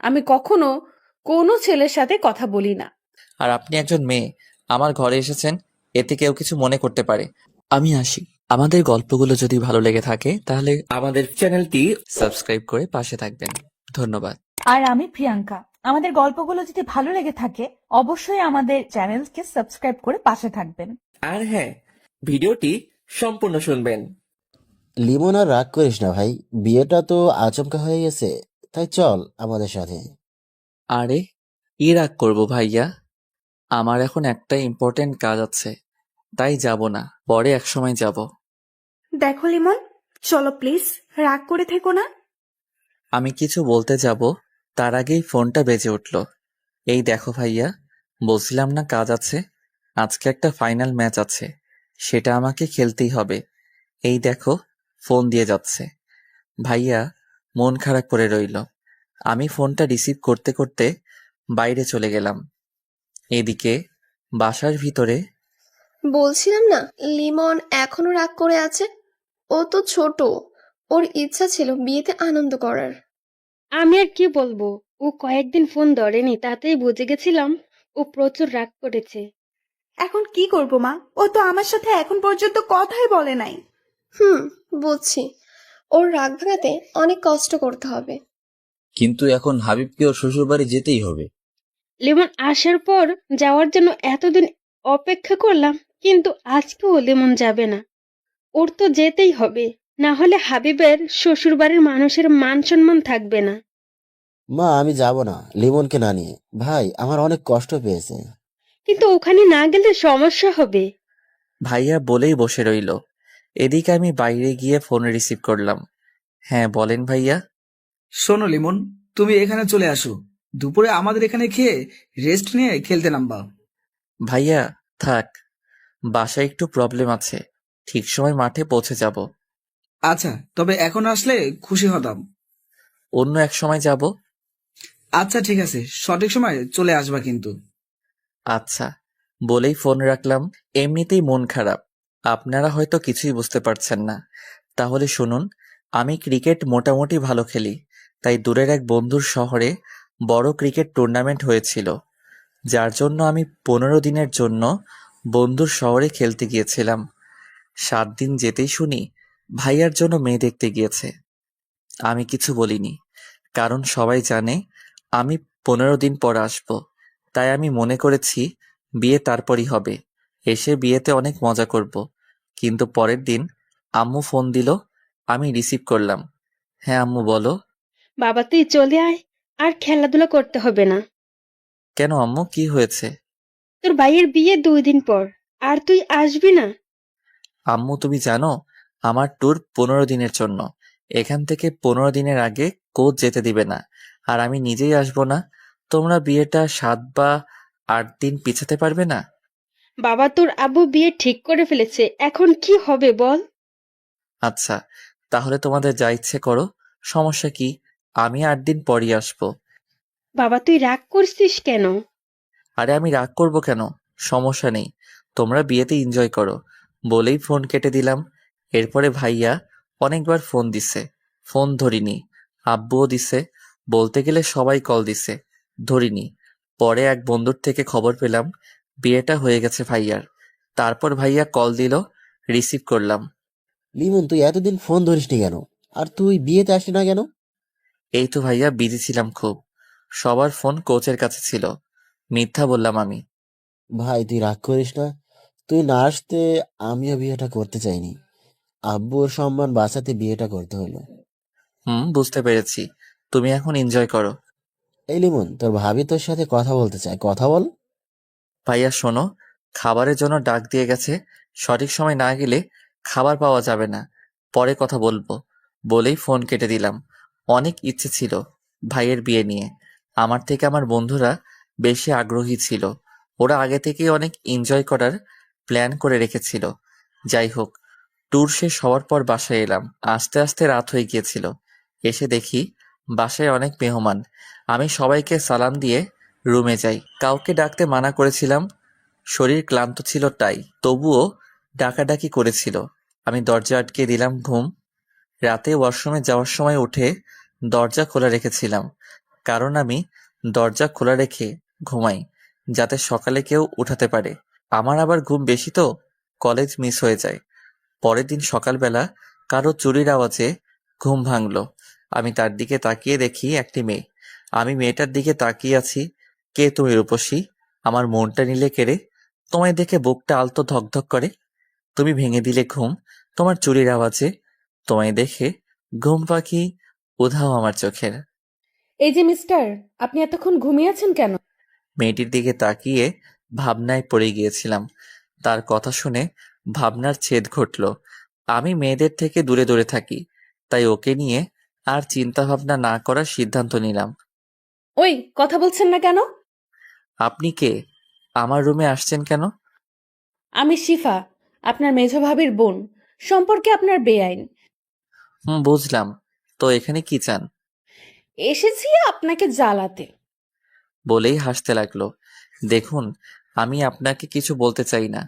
আমি কখনো কোনো ছেলের সাথে কথা বলি না। আর আপনি একজন মেয়ে, আমার ঘরে এসেছেন, এতে কেউ কিছু মনে করতে পারে। আমি আসি। আমাদের গল্পগুলো যদি ভালো লেগে থাকে তাহলে আমাদের চ্যানেলটি সাবস্ক্রাইব করে পাশে থাকবেন। ধন্যবাদ। আর আমি প্রিয়াঙ্কা। আমাদের গল্পগুলো যদি ভালো লেগে থাকে অবশ্যই আমাদের চ্যানেলকে সাবস্ক্রাইব করে পাশে থাকবেন। আর হ্যাঁ, ভিডিওটি সম্পূর্ণ শুনবেন। লিমন আর রাগ করিস না ভাই, বিয়েটা তো আচমকা হয়ে গেছে, তাই চল আমাদের সাথে। আরে, কি রাগ করবো ভাইয়া? আমার এখন একটা ইম্পর্টেন্ট কাজ আছে, তাই যাব না, পরে একসময় যাব। দেখো লিমন, চলো প্লিজ, রাগ করে থেকো না। আমি কিছু বলতে যাব, তার আগেই ফোনটা বেজে উঠল। এই দেখো ভাইয়া, বলছিলাম না কাজ আছে। আজকে একটা ফাইনাল ম্যাচ আছে, সেটা আমাকে খেলতেই হবে। এই দেখো, ফোন দিয়ে যাচ্ছে। ভাইয়া মন খারাপ করে রইল। আমি ফোনটা রিসিভ করতে করতে বাইরে চলে গেলাম। এদিকে বাসার ভিতরে বলছিলাম না, লিমন এখনো রাগ করে আছে। ও তো ছোট, ওর ইচ্ছা ছিল বিয়েতে আনন্দ করার। আমি আর কি বলবো, ও কয়েকদিন ফোন ধরেনি, তাতেই বুঝে গেছিলাম ও প্রচুর রাগ করেছে। এখন কি করবো মা, ও তো আমার সাথে এখন পর্যন্ত কথাই বলে নাই। হুম, বুঝছি। ওর রাগ ভাঙাতে অনেক কষ্ট করতে হবে। কিন্তু এখন হাবিবকে ওর শ্বশুরবাড়ি যেতেই হবে। লেমন আসার পর যাওয়ার জন্য এতদিন অপেক্ষা করলাম, কিন্তু আজকেও লেমন যাবে না। ওর তো যেতেই হবে, না হলে হাবিবের শ্বশুরবাড়ির মানুষের মান সম্মান থাকবে না। মা আমি যাব না লিমনকে না নিয়ে, ভাই আমার অনেক কষ্ট পেয়েছে। কিন্তু ওখানে না গেলে সমস্যা হবে। ভাইয়া বলেই বসে রইল। এদিকে আমি বাইরে গিয়ে ফোন রিসিভ করলাম। হ্যাঁ বলেন ভাইয়া। শোনো লিমন, তুমি এখানে চলে আসো। দুপুরে আমাদের এখানে খেয়ে রেস্ট নিয়ে খেলতে নামবা। ভাইয়া থাক, বাসায় একটু প্রবলেম আছে, ঠিক সময় মাঠে পৌঁছে যাব। আচ্ছা, তবে এখন আসলে খুশি হতাম। অন্য এক সময় যাব। আচ্ছা ঠিক আছে, সঠিক সময় চলে আসবা কিন্তু। আচ্ছা, বলেই ফোন রাখলাম। এমনিতেই মন খারাপ, আপনারা হয়তো কিছুই বুঝতে পারছেন না। তাহলে শুনুন, আমি ক্রিকেট মোটামুটি ভালো খেলি, তাই দূরের এক বন্ধুর শহরে বড় ক্রিকেট টুর্নামেন্ট হয়েছিল, যার জন্য আমি 15 দিনের জন্য বন্ধুর শহরে খেলতে গিয়েছিলাম। 7 দিন যেতেই শুনি ভাইয়ার জন্য মেয়ে দেখতে গিয়েছে। আমি কিছু বলিনি, কারণ সবাই জানে আমি 15 দিন পর আসব। তাই আমি মনে করেছি বিয়ে তারপরই হবে, এসে বিয়েতে অনেক মজা করব। কিন্তু পরের দিন আম্মু ফোন দিল, আমি রিসিভ করলাম। হ্যাঁ আম্মু বলো। বাবা তুই চলে আয়, আর খেলাধুলা করতে হবে না। কেন আম্মু, কি হয়েছে? তোর ভাইয়ের বিয়ে 2 দিন পর, আর তুই আসবি না? আম্মু তুমি জানো, আমার ট্যুর 15 দিনের জন্য। এখান থেকে 15 দিনের আগে কোচ যেতে দিবে না, আর আমি নিজেই আসবো না। তোমরা বিয়েটা 7 বা 8 দিন পিছাতে পারবে না? বাবা তোর আব্বু বিয়ে ঠিক করে ফেলেছে, এখন কি হবে বল? আচ্ছা, তাহলে তোমাদের যা ইচ্ছে করো, সমস্যা কি? আমি 8 দিন পরই আসবো। বাবা তুই রাগ করছিস কেন? আরে আমি রাগ করব কেন? সমস্যা নেই, তোমরা বিয়েতে এনজয় করো। বলেই ফোন কেটে দিলাম। এরপরে ভাইয়া অনেকবার ফোন দিছে, ফোন ধরিনি। আব্বুও দিছে, বলতে গেলে সবাই কল দিছে, ধরিনি। পরে এক বন্ধুর থেকে খবর পেলাম বিয়েটা হয়ে গেছে ভাইয়ার। তারপর ভাইয়া কল দিল, রিসিভ করলাম। লিমন তুই এতদিন ফোন ধরিসনি কেন? আর তুই বিয়েতে আসলি না কেন? এই তো ভাইয়া, বিজি ছিলাম খুব, সবার ফোন কোচের কাছে ছিল। মিথ্যা বললাম আমি। ভাই তুই রাগ করিস না, তুই না আসতে আমিও বিয়েটা করতে চাইনি, আব্বুর সম্মান বাঁচাতে বিয়েটা করতে হলো। বুঝতে পেরেছি, তুমি এখন এনজয় করো। এই লিমন, তোর ভাবি তোর সাথে কথা বলতে চায়, কথা বল। ভাইয়া শোনো, খাবারের জন্য ডাক দিয়ে গেছে, সঠিক সময় না গেলে খাবার পাওয়া যাবে না, পরে কথা বলবো। বলেই ফোন কেটে দিলাম। অনেক ইচ্ছে ছিল ভাইয়ের বিয়ে নিয়ে, আমার থেকে আমার বন্ধুরা বেশি আগ্রহী ছিল। ওরা আগে থেকেই অনেক এনজয় করার প্ল্যান করে রেখেছিল। যাই হোক, ট্যুর শেষ হওয়ার পর বাসায় এলাম। আস্তে আস্তে রাত হয়ে গিয়েছিল। এসে দেখি বাসায় অনেক মেহমান। আমি সবাইকে সালাম দিয়ে রুমে যাই। কাউকে ডাকতে মানা করেছিলাম, শরীর ক্লান্ত ছিল তাই, তবুও ডাকাডাকি করেছিল। আমি দরজা আটকে দিলাম। রাতে ওয়াশরুমে যাওয়ার সময় উঠে দরজা খোলা রেখেছিলাম, কারণ আমি দরজা খোলা রেখে ঘুমাই, যাতে সকালে কেউ উঠাতে পারে। আমার আবার ঘুম বেশি তো, কলেজ মিস হয়ে যায়। পরের দিন সকালবেলা কারো চুরির আওয়াজে ঘুম ভাঙলো। আমি তার দিকে তাকিয়ে দেখি একটি মেয়ে। আমি মেয়েটার দিকে তাকিয়ে আছি। কে তুমি রূপসী? আমার মনটা নিলে কেড়ে। তোমায় দেখে বুকটা আলতো ধকধক করে। তুমি ভেঙে দিলে ঘুম তোমার চুরির আওয়াজে। তোমায় দেখে ঘুম পাখি উধাও আমার চোখের। এই যে মিস্টার, আপনি এতক্ষণ ঘুমিয়েছেন কেন? মেয়েটির দিকে তাকিয়ে ভাবনায় পড়ে গিয়েছিলাম। তার কথা শুনে ভাবনার ছেদ ঘটল। আমি মেয়েদের থেকে দূরে দূরে থাকি, তাই ওকে নিয়ে আর চিন্তা ভাবনা না করার সিদ্ধান্ত নিলাম। ওই, কথা বলছেন না কেন? আপনি কে? আমার রুমে আসছেন কেন? আমি শিফা, আপনার মেঝো ভাবির বোন। সম্পর্কে আপনার বেআইন। বুঝলাম। তো এখানে কি চান? এসেছি আপনাকে জ্বালাতে। বলেই হাসতে লাগলো। দেখুন, আমি আপনাকে কিছু বলতে চাই না,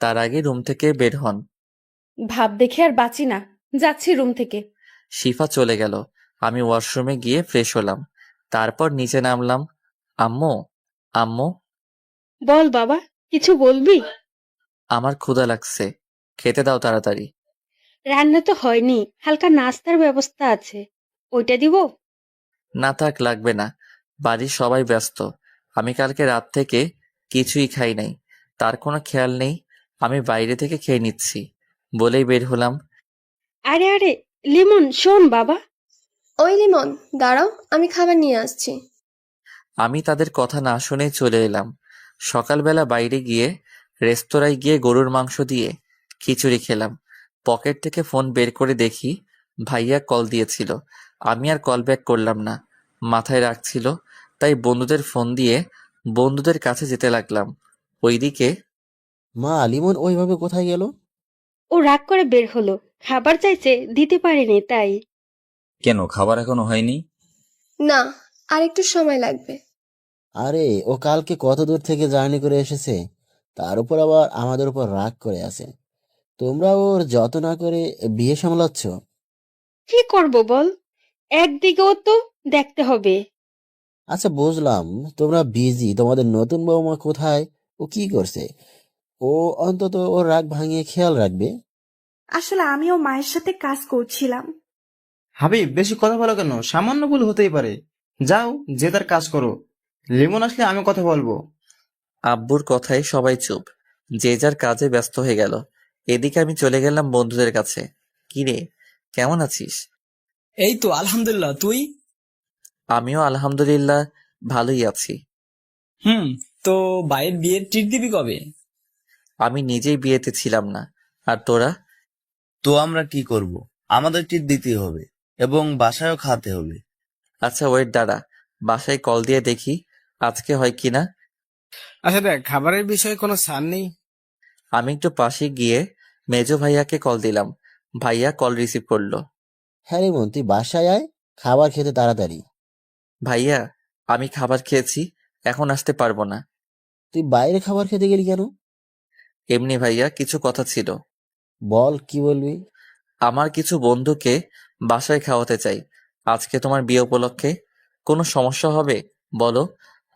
তার আগে রুম থেকে বের হন। ভাব দেখে আর বাঁচি না, যাচ্ছি রুম থেকে। শিফা চলে গেল। আমি ওয়াশরুমে গিয়ে ফ্রেশ হলাম, তারপর নিচে নামলাম। আম্মু, আম্মু, বল বাবা, কিছু বলবি? আমার ক্ষুধা লাগছে, খেতে দাও তাড়াতাড়ি। রান্না তো হয়নি, হালকা নাস্তার ব্যবস্থা আছে, ওইটা দিব? না থাক, লাগবে না। বাড়ির সবাই ব্যস্ত। আমি কালকে রাত থেকে কিছুই খাই নাই, তার কোনো খেয়াল নেই। আমি বাইরে থেকে খেয়ে নিচ্ছি বলেই বের হলাম। আরে আরে, লিমন শোন বাবা। ওই লিমন, দাঁড়াও, আমি খাবার নিয়ে আসছি। আমি তাদের কথা না শুনেই চলে এলাম। সকালবেলা বাইরে গিয়ে রেস্তোরাঁয় গিয়ে গরুর মাংস দিয়ে খিচুড়ি খেলাম। পকেট থেকে ফোন বের করে দেখি ভাইয়া কল দিয়েছিল। আমি আর কল ব্যাক করলাম না, মাথায় রাখছিল। তাই বন্ধুদের ফোন দিয়ে বন্ধুদের কাছে যেতে লাগলাম। ওইদিকে মা, লিমন ওইভাবে কোথায় গেল? ও রাগ করে বের হলো, খাবার চাইছে, দিতে পারিনি তাই। কেন, খাবার এখনো হয়নি? না, আর একটু সময় লাগবে। আরে, ও কালকে কত দূর থেকে জার্নি করে এসেছে, তার উপর আবার আমাদের উপর রাগ করে আছে। তোমরা ওর যত না করে বিয়ে সামলাচ্ছ। কি করব বল, একদিকেও তো দেখতে হবে। আচ্ছা, বুঝলাম তোমরা বিজি, তোমাদের নতুন বৌমা কোথায়, ও কি করছে? ও অন্তত ওর রাগ ভাঙিয়ে খেয়াল রাখবে। আসলে আমিও মায়ের সাথে কাজ করছিলাম। হাবিব, বেশি কথা বলো কেন? সামান্য ভুল হতেই পারে। যাও, যে তার কাজ করো। লিমন আসলে আমি কথা বলবো। আব্বুর কথায় সবাই চুপ, যে যার কাজে ব্যস্ত হয়ে গেল। এদিকে আমি চলে গেলাম বন্ধুদের কাছে। কিরে, কেমন আছিস? এই তো আলহামদুলিল্লাহ, তুই? আমিও আলহামদুলিল্লাহ ভালোই আছি। তো ভাইয়ের বিয়ের ট্রিট দিবি কবে? আমি নিজেই বিয়েতে ছিলাম না, আর তোরা? তো আমরা কি করব? আমাদের ট্রিট দিতে হবে এবং বাসায়ও খাওয়াতে হবে। আচ্ছা ওয়েট, দাঁড়া, বাসায় কল দিয়ে দেখি আজকে হয় কিনা। আচ্ছা দেখ, খাবারের বিষয়ে কোনো ছাড় নেই? আমি একটু পাশে গিয়ে মেজো ভাইয়াকে কল দিলাম। ভাইয়া কল রিসিভ করলো। হ্যাঁ লিমন, তুই বাসায় আয়, খাবার খেতে তাড়াতাড়ি। ভাইয়া, আমি খাবার খেয়েছি, এখন আসতে পারবো না। তুই বাইরে খাবার খেতে গেলি কেন? এমনি ভাইয়া, কিছু কথা ছিল। বল, কি বলবি? আমার কিছু বন্ধুকে বাসায় খাওয়াতে চাই আজকে তোমার বিয়ে উপলক্ষে। কোনো সমস্যা হবে বলো?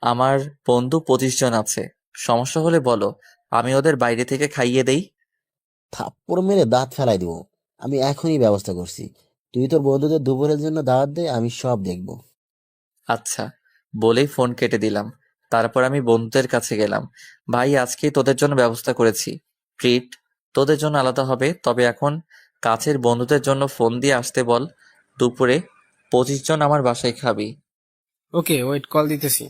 আমার বন্ধু 25 জন আছে, সমস্যা হলে বলো, আমি ওদের বাইরে থেকে খাইয়ে দেই। থাপ্পড় মেরে দাঁত ফেলাই দিব। আমি এখনই ব্যবস্থা করছি। তুই তোর বন্ধুদের দুপুরের জন্য দাওয়াত দে, আমি সব দেখব। আচ্ছা বলেই ফোন কেটে দিলাম। তারপর আমি বন্ধুদের কাছে গেলাম। ভাই, আজকেই তোদের জন্য ব্যবস্থা করেছি ট্রিট, তোদের জন্য আলাদা হবে, তবে এখন কাছের বন্ধুদের জন্য ফোন দিয়ে আসতে বল। দুপুরে 25 জন আমার বাসায় খাবি। ওকে, ওয়েট, কল দিতেছি।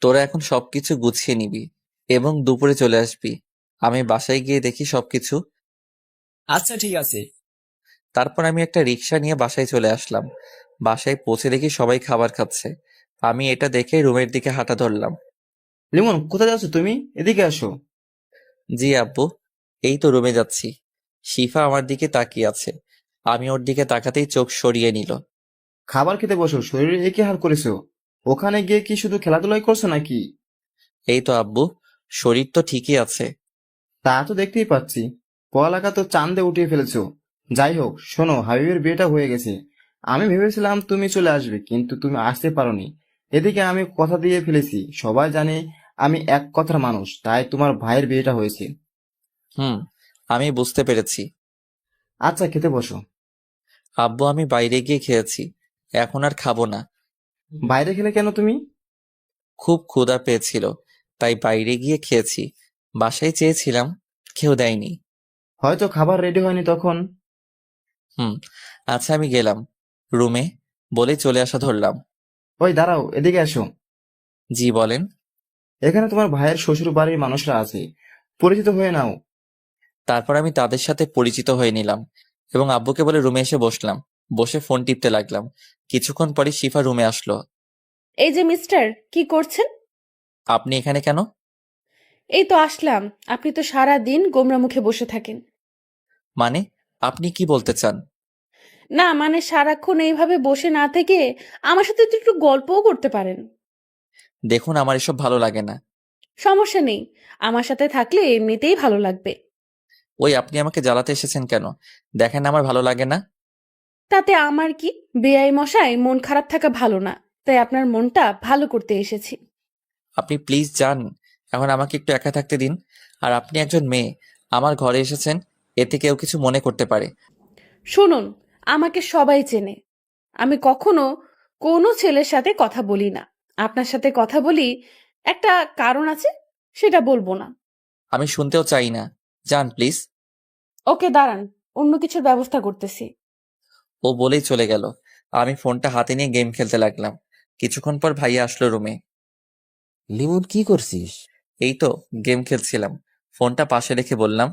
তোরা এখন সবকিছু গুছিয়ে নিবি এবং দুপুরে চলে আসবি। আমি বাসায় গিয়ে দেখি সবকিছু। আচ্ছা ঠিক আছে। তারপর আমি একটা রিক্সা নিয়ে বাসায় চলে আসলাম। বাসায় পৌঁছে দেখি সবাই খাবার খাচ্ছে। আমি এটা দেখে রুমের দিকে হাঁটা ধরলাম। লিমন, কোথায় যাচ্ছ তুমি? এদিকে আসো। জি আব্বু, এই তো রুমে যাচ্ছি। শিফা আমার দিকে তাকিয়ে আছে। আমি ওর দিকে তাকাতেই চোখ সরিয়ে নিল। খাবার খেতে বসো, শরীরে এ কি হাল করেছো? ওখানে গিয়ে কি শুধু খেলাধুলাই করছো নাকি? এই তো আব্বু, শরীর তো ঠিকই আছে। তা তো দেখতেই পাচ্ছি। পড়ালেখা তো চাঁদে উঠিয়ে ফেলেছো। যাই হোক, শোনো, হাবিবের বিয়েটা হয়ে গেছে। আমি ভেবেছিলাম তুমি চলে আসবে, কিন্তু তুমি আসতে পারোনি। এদিকে আমি কথা দিয়ে ফেলেছি, সবাই জানে আমি এক কথার মানুষ, তাই তোমার ভাইয়ের বিয়েটা হয়েছে। হুম, আমি বুঝতে পেরেছি। আচ্ছা, খেতে বসো। আব্বু, আমি বাইরে গিয়ে খেয়েছি, এখন আর খাবো না। বাইরে খেলে কেন তুমি? খুব ক্ষুধা পেয়েছিল, তাই বাইরে গিয়ে খেয়েছি। বাসায় চেয়েছিলাম, কেউ দেয়নি। হয়তো খাবার রেডি হয়নি তখন। হুম, আচ্ছা আমি গেলাম রুমে, বলে চলে আসা ধরলাম। ওই দাঁড়াও, এদিকে এসো। জি বলেন। এখানে তোমার ভাইয়ের শ্বশুর বাড়ির মানুষরা আছে, পরিচিত হয়ে নাও। তারপর আমি তাদের সাথে পরিচিত হয়ে নিলাম এবং আব্বুকে বলে রুমে এসে বসলাম। বসে ফোন টিপতে লাগলাম। কিছুক্ষণ পরে শিফা রুমে আসলো। এই যে মিস্টার, কি করছেন? আপনি এখানে কেন? এই তো আসলাম। আপনি তো সারা দিন গোমরা মুখে বসে থাকেন। মানে, আপনি কি বলতে চান? না মানে সারাক্ষণ এইভাবে বসে না থেকে আমার সাথে তো একটু গল্পও করতে পারেন। দেখুন, আমার এসব ভালো লাগে না। সমস্যা নেই, আমার সাথে থাকলে এমনিতেই ভালো লাগবে। ওই, আপনি আমাকে জ্বালাতে এসেছেন কেন? দেখেন আমার ভালো লাগে না। তাতে আমার কি? বেআই মশাই, মন খারাপ থাকা ভালো না, তাই আপনার মনটা ভালো করতে এসেছি। আপনি প্লিজ যান, এখন আমাকে একটু একা থাকতে দিন। আর আপনি একজন মেয়ে, আমার ঘরে এসেছেন, এতে কেউ কিছু মনে করতে পারে। শুনুন, আমাকে সবাই চেনে। আমি কখনো কোনো ছেলের সাথে কথা বলি না। আপনার সাথে কথা বলি, একটা কারণ আছে, সেটা বলবো না। আমি শুনতেও চাই না, যান প্লিজ। ওকে দাঁড়ান, অন্য কিছুর ব্যবস্থা করতেছি। ও বলেই চলে গেল। আমি ফোনটা হাতে নিয়ে গেম খেলতে লাগলাম। কিছুক্ষণ পর ভাইয়া আসলো রুমে। লিমন, কি করছিস? এই তো গেম খেলছিলাম, ফোনটা পাশে রেখে বললাম।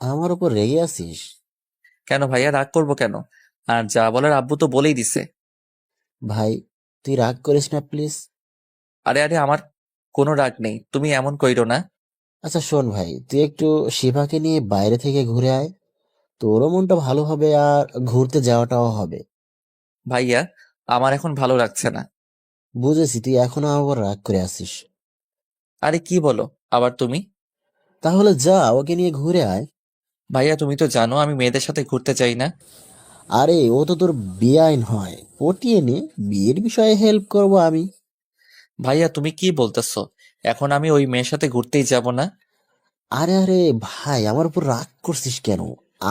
আমার উপর রেগে আছিস? কেন ভাইয়া, রাগ করবো কেন? আর যা বলার আব্বু তো বলেই দিছে। ভাই, তুই রাগ করিস না প্লিজ। আরে আরে, আমার কোনো রাগ নেই, তুমি এমন কইরো না। আচ্ছা শোন ভাই, তুই একটু শিফাকে নিয়ে বাইরে থেকে ঘুরে আয়, তোরও মনটা ভালো হবে আর ঘুরতে যাওয়াটাও হবে। ভাইয়া, আমার এখন ভালো লাগছে না। বুঝেছি, তুই এখনো আমার উপর রাগ করে আছিস। আরে কি বলো আবার তুমি? তাহলে যা, ওকে নিয়ে ঘুরে আয়। ভাইয়া, তুমি তো জানো আমি মেয়েদের সাথে ঘুরতে চাই না। আরে ও তো তোর বেআইন হয়, পটিয়ে নে, বিয়ের বিষয়ে হেল্প করব আমি। ভাইয়া, তুমি কি বলতেছো? এখন আমি ওই মেয়ের সাথে ঘুরতেই যাব না। আরে আরে ভাই, আমার উপর রাগ করছিস কেন?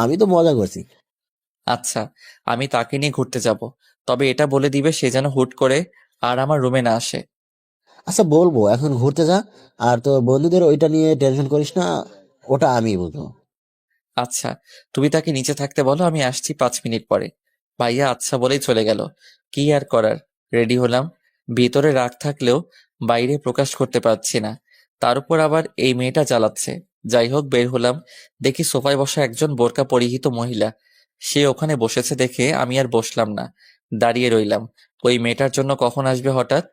আমি তো মজা করছি। আচ্ছা, আমি তাকে নিয়ে ঘুরতে যাব, তবে এটা বলে দিবে সে যেন হুট করে আর আমার রুমে না আসে। আচ্ছা বলবো, এখন ঘুরতে যা। আর তোর বন্ধুদের ওইটা নিয়ে টেনশন করিস না, ওটা আমি বুঝবো। আচ্ছা, তুমি তাকে নিচে থাকতে বলো, আমি আসছি 5 মিনিট পরে। ভাইয়া আচ্ছা বলেই চলে গেল। কি আর করার, রেডি হলাম। ভিতরে রাগ থাকলেও বাইরে প্রকাশ করতে পারছি না, তার উপর আবার এই মেয়েটা জ্বালাচ্ছে। যাই হোক, বের হলাম। দেখি সোফায় বসা একজন বোরকা পরিহিত মহিলা। সে ওখানে বসেছে দেখে আমি আর বসলাম না, দাঁড়িয়ে রইলাম। ওই মেয়েটার জন্য কখন আসবে হঠাৎ।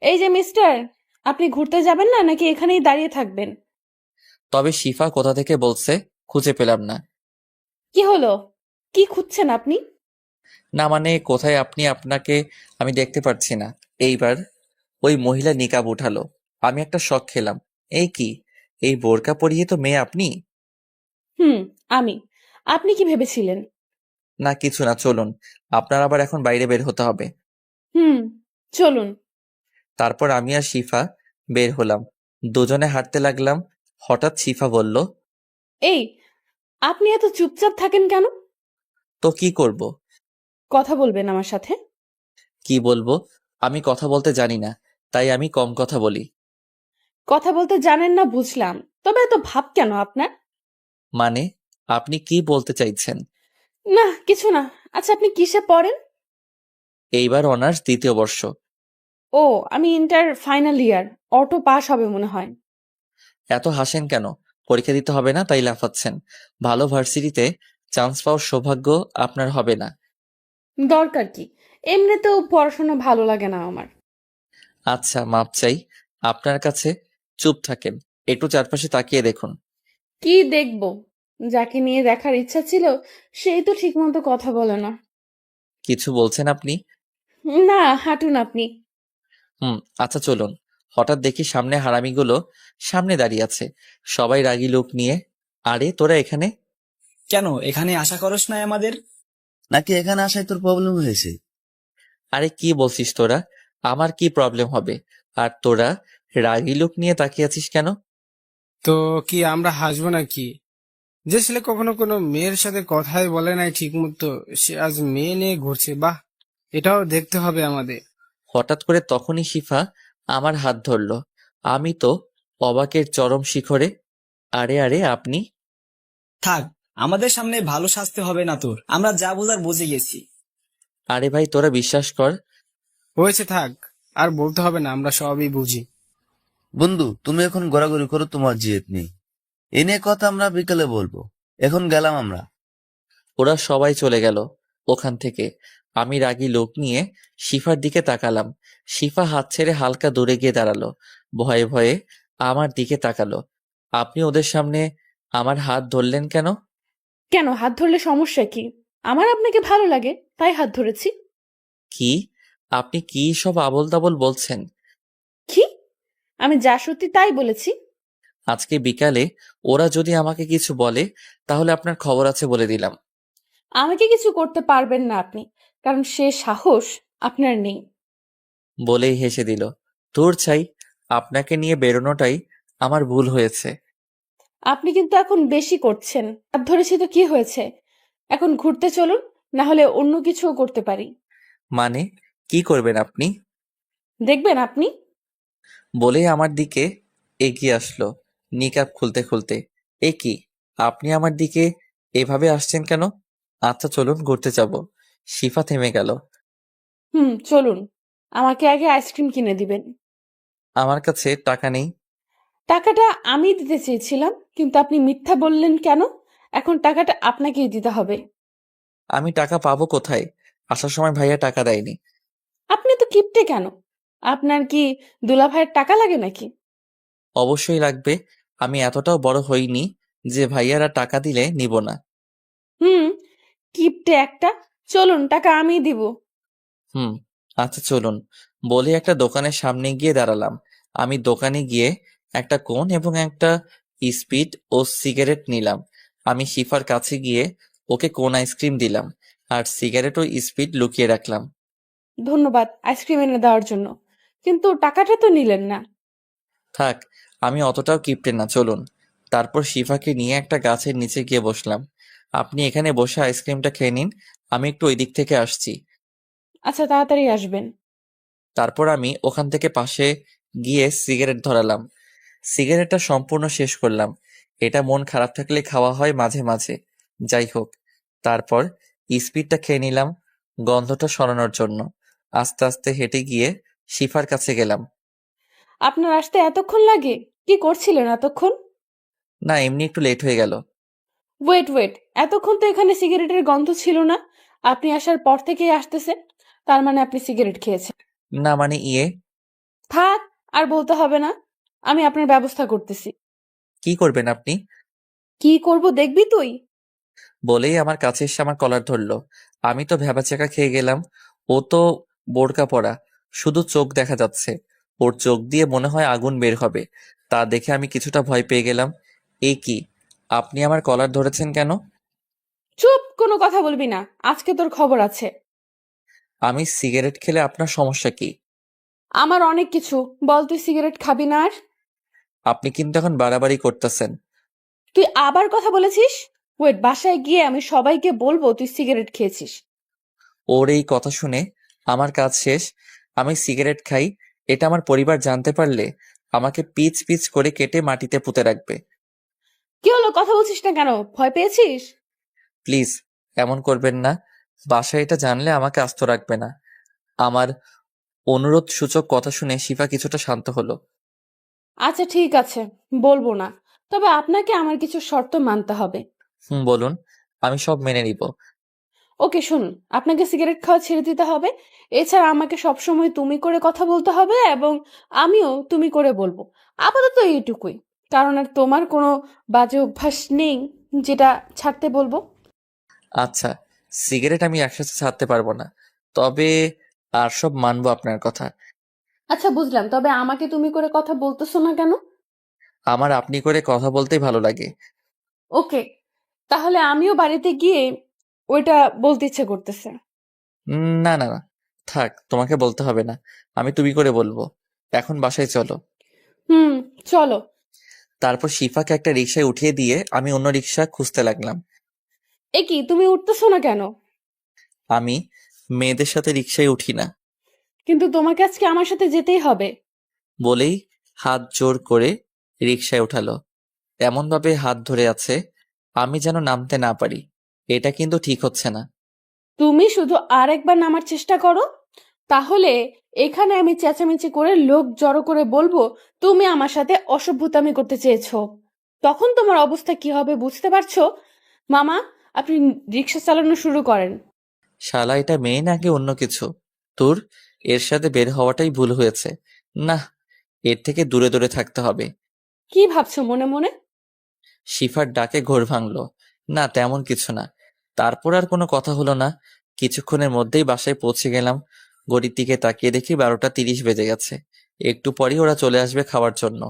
এই যে মিস্টার, আপনি ঘুরতে যাবেন না নাকি এখানেই দাঁড়িয়ে থাকবেন? তবে শিফা কোথা থেকে বলছে, খুঁজে পেলাম না। কি হলো? কি খুঁজছেন আপনি? না মানে, কোথায় আপনি, আপনাকে আমি দেখতে পারছি না। এইবার ওই মহিলা নিকাব উঠালো। আমি একটা শক খেলাম। এই কি, এই বোরকা পরিহিত মেয়ে আপনি? হুম, আমি। আপনি কি ভেবেছিলেন? না কিছু না, চলুন, আপনার আবার এখন বাইরে বের হতে হবে। হুম, চলুন। তারপর আমি আর শিফা বের হলাম, দুজনে হাঁটতে লাগলাম। হঠাৎ শিফা বলল, এই, আপনি এত চুপচাপ থাকেন কেন? তো কি করব? কথা বলবেন আমার সাথে? কি বলবো? আমি কথা বলতে জানি না, তাই আমি কম কথা বলি। কথা বলতে জানেন না বুঝলাম, তবে এত ভাব কেন আপনার? মানে, আপনি কি বলতে চাইছেন? না কিছু না। আচ্ছা, আপনি কিসে পড়েন? এইবার অনার্স 2য় বর্ষ। ও, আমি inter final year. Auto pass হবে মনে হয়। এত হাসেন কেন? পরীক্ষা দিতে হবে না তাই লাফাচ্ছেন? ভালো ভার্সিটিতে চান্স পাওয়ার সৌভাগ্য আপনার হবে না। দরকার কি? এমনিতেও পড়াশোনা ভালো লাগে না আমার। আচ্ছা, মাপ চাই আপনার কাছে। চুপ থাকেন, একটু চারপাশে তাকিয়ে দেখুন। কি দেখবো? যাকে নিয়ে দেখার ইচ্ছা ছিল সেই তো ঠিকমতো কথা বলে না। কিছু বলছেন আপনি? না, হাঁটুন আপনি। আচ্ছা চলুন। হঠাৎ দেখি সামনে হারামিগুলো সামনে দাঁড়িয়ে আছে, সবাই রাগী লোক নিয়ে। আরে তোরা এখানে? কেন এখানে আশা করস নাই আমাদের? নাকি এখানে আসায় তোর প্রবলেম হয়েছে? আরে কি বলছিস তোরা? আমার কি প্রবলেম হবে? আর তোরা রাগী লোক নিয়ে তাকিয়ে আছিস কেন? তো কি আমরা হাসবো নাকি? যে ছেলে কখনো কোনো মেয়ের সাথে কথাই বলে নাই ঠিক মতো, সে আজ মেয়ে নিয়ে ঘুরছে। বাহ, এটাও দেখতে হবে আমাদের। হঠাৎ করে তখনই শিফা আমার হাত ধরলো। আমি তো অবাকের চরম শিখরে। আরে আরে আপনি? থাক, আমাদের সামনে ভালো সাজতে হবে না তোর, আমরা যা বোঝার বুঝে গেছি। আরে ভাই তোরা বিশ্বাস কর। হয়েছে, থাক, আর বলতে হবে না, আমরা সবই বুঝি। বন্ধু, তুমি এখন ঘোরাঘুরি করো, তোমার জিদ নেই। এ নিয়ে কথা আমরা বিকেলে বলবো। এখন গেলাম আমরা। ওরা সবাই চলে গেল ওখান থেকে। আমি রাগী লোক নিয়ে শিফার দিকে তাকালাম। শিফা হাত ছেড়ে হালকা দূরে গিয়ে দাঁড়ালো। ভয়ে ভয়ে আমার দিকে তাকালো। আপনি ওদের সামনে আমার হাত ধরলেন কেন? কেন, হাত ধরলে সমস্যা কি? আমার আপনাকে ভালো লাগে তাই হাত ধরেছি। কি? আপনি কি সব আবোল তাবোল বলছেন? কি? আমি যা সত্যি তাই বলেছি। আজকে বিকালে ওরা যদি আমাকে কিছু বলে তাহলে আপনার খবর আছে বলে দিলাম। আমাকে কিছু করতে পারবেন না আপনি, কারণ সে সাহস আপনার নেই। বলেই হেসে দিল। তোর চাই, আপনাকে নিয়ে বেরোনোটাই আমার ভুল হয়েছে। আপনি কিন্তু এখন বেশি করছেন। হাত ধরেছি তো কি হয়েছে? এখন ঘুরতে চলুন, না হলে অন্য কিছুও করতে পারি। মানে কি করবেন আপনি? দেখবেন আপনি। বলেই আমার দিকে এগিয়ে আসলো নিকাব খুলতে খুলতে। এ কি, আপনি আমার দিকে এভাবে আসছেন কেন? আচ্ছা চলুন ঘুরতে যাব। শিফা থেমে গেল। চলুন। আমাকে আগে আইসক্রিম কিনে দিবেন। আমার কাছে টাকা নেই। টাকাটা আমি দিতে চেয়েছিলাম, কিন্তু আপনি মিথ্যা বললেন কেন? এখন টাকাটা আপনাকেই দিতে হবে। আমি টাকা পাবো কোথায়? আসার সময় ভাইয়া টাকা দেয়নি। আপনি তো কিপটে কেন? আপনার কি দুলাভাইয়ের টাকা লাগে নাকি? অবশ্যই লাগবে। আমি এতটাও বড় হইনি যে ভাইয়ারা টাকা দিলে নিব না। হুম, কিপটে একটা। চলুন, টাকা আমিই দিব। হুম, আচ্ছা চলুন। বলে একটা দোকানের সামনে গিয়ে দাঁড়ালাম। আমি দোকানে গিয়ে একটা কোন এবং একটা স্পিড ও সিগারেট নিলাম। আমি শিফার কাছে গিয়ে ওকে কোন আইসক্রিম দিলাম আর সিগারেট ও স্পিড লুকিয়ে রাখলাম। ধন্যবাদ আইসক্রিম এনে দেওয়ার জন্য, কিন্তু টাকাটা তো নিলেন না। থাক, আমি অতটাও কিপটে না, চলুন। তারপর শিফাকে নিয়ে একটা গাছের নিচে গিয়ে বসলাম। আপনি এখানে বসে আইসক্রিমটা খেয়ে নিন, আমি একটু ওই দিক থেকে আসছি। আচ্ছা, তাড়াতাড়ি আসবেন। তারপর আমি ওখান থেকে পাশে গিয়ে সিগারেট ধরালাম। সিগারেটটা সম্পূর্ণ শেষ করলাম। এটা মন খারাপ থাকলে খাওয়া হয় মাঝে মাঝে। যাই হোক, তারপর স্পিডটা খেয়ে নিলাম গন্ধটা সরানোর জন্য। আস্তে আস্তে হেঁটে গিয়ে শিফার কাছে গেলাম। আপনার আসতে এতক্ষণ লাগে? কি করছিলেন এতক্ষণ? না, এমনি একটু লেট হয়ে গেল। ওয়েট ওয়েট, এতক্ষণ তো এখানে সিগারেটের গন্ধ ছিল না। আপনি আসার পর থেকেই আসতেছে। তার মানে আপনি সিগারেট খেয়েছেন। না মানে থাক, আর বলতে হবে না। আমি আপনার ব্যবস্থা করতেছি। কি করবেন আপনি? কি করব দেখবি তুই। বলেই আমার কাছে এসে আমার কলার ধরলো। আমি তো ভ্যাবাচ্যাকা খেয়ে গেলাম। ও তো বোরকা পরা, শুধু চোখ দেখা যাচ্ছে। ওর চোখ দিয়ে মনে হয় আগুন বের হবে। তা দেখে আমি কিছুটা ভয় পেয়ে গেলাম। এই কি, আপনি আমার কলার ধরেছেন কেন? চুপ, কোনো কথা বলবি না, আজকে তোর খবর আছে। আমি সিগারেট খেলে আপনার সমস্যা কি? আমার অনেক কিছু। বল, তুই সিগারেট খাবি না আর? আপনি কিন্তু এখন বাড়াবাড়ি করতেছেন। তুই আবার কথা বলেছিস? ওয়েট, বাসায় গিয়ে আমি সবাইকে বলবো তুই সিগারেট খেয়েছিস। ওর এই কথা শুনে আমার কাজ শেষ। আমি সিগারেট খাই, এটা আমার পরিবার জানতে পারলে আমাকে পিচ পিচ করে কেটে মাটিতে পুঁতে রাখবে। কি হলো, কথা বলছিস না কেন? ভয় পেয়েছিস? প্লিজ এমন করবেন না। বাসায় এটা জানলে আমাকে আস্ত রাখবে না। আমার অনুরোধ সূচক কথা শুনে শিফা কিছুটা শান্ত হলো। আচ্ছা ঠিক আছে, বলবো না। তবে আপনাকে আমার কিছু শর্ত মানতে হবে। বলুন, আমি সব মেনে নিব। ওকে, শুনুন। আপনাকে সিগারেট খাওয়া ছেড়ে দিতে হবে। এছাড়া আমাকে সবসময় তুমি করে কথা বলতে হবে, এবং আমিও তুমি করে বলবো। আপাতত এইটুকুই, কারণ আর তোমার কোনো বাজে অভ্যাস নেই যেটা ছাড়তে বলবো। আচ্ছা, সিগারেট আমি একসাথে ছাড়তে পারবো না, তবে আর সব মানবো আপনার কথা। আচ্ছা বুঝলাম, তবে আমাকে তুমি করে কথা বলতেছো না কেন? আমার আপনি করে কথা বলতেই ভালো লাগে। ওকে, তাহলে আমিও বাড়িতে গিয়ে ওইটা বলতে ইচ্ছে করতেছে। না না না, থাক, তোমাকে বলতে হবে না, আমি তুমি করে বলবো। এখন বাসায় চলো। হুম, চলো। তারপর শিফাকে একটা রিক্সায় উঠিয়ে দিয়ে আমি অন্য রিক্সা খুঁজতে লাগলাম। এ কি, তুমি উঠতেছো না কেন? আমি মেয়েদের সাথে রিক্সায় উঠি না। কিন্তু তোমাকে আজকে আমার সাথে যেতেই হবে। বলেই হাত জোর করে রিক্সায় উঠালো। এমন ভাবে হাত ধরে আছে আমি যেন নামতে না পারি। এটা কিন্তু ঠিক হচ্ছে না। তুমি শুধু আরেকবার নামার চেষ্টা করো, তাহলে এখানে আমি চেঁচামেচি করে লোক জড়ো করে বলবো তুমি আমার সাথে অসভ্যতামি করতে চেয়েছো। তখন তোমার অবস্থা কি হবে বুঝতে পারছো? মামা, আপনি রিক্সা চালানো শুরু করেন। শালা, এটা মেয়ে নাকি অন্য কিছু? তোর এর সাথে বের হওয়াটাই ভুল হয়েছে। না, এর থেকে দূরে দূরে থাকতে হবে। কি ভাবছো মনে মনে? শিফার ডাকে ঘোর ভাঙলো। না, তেমন কিছু না। তারপর আর কোনো কথা হলো না। কিছুক্ষণের মধ্যেই বাসায় পৌঁছে গেলাম। ঘড়ির দিকে তাকিয়ে দেখি 12টা 30 বেজে গেছে। একটু পরেই ওরা চলে আসবে খাওয়ার জন্য।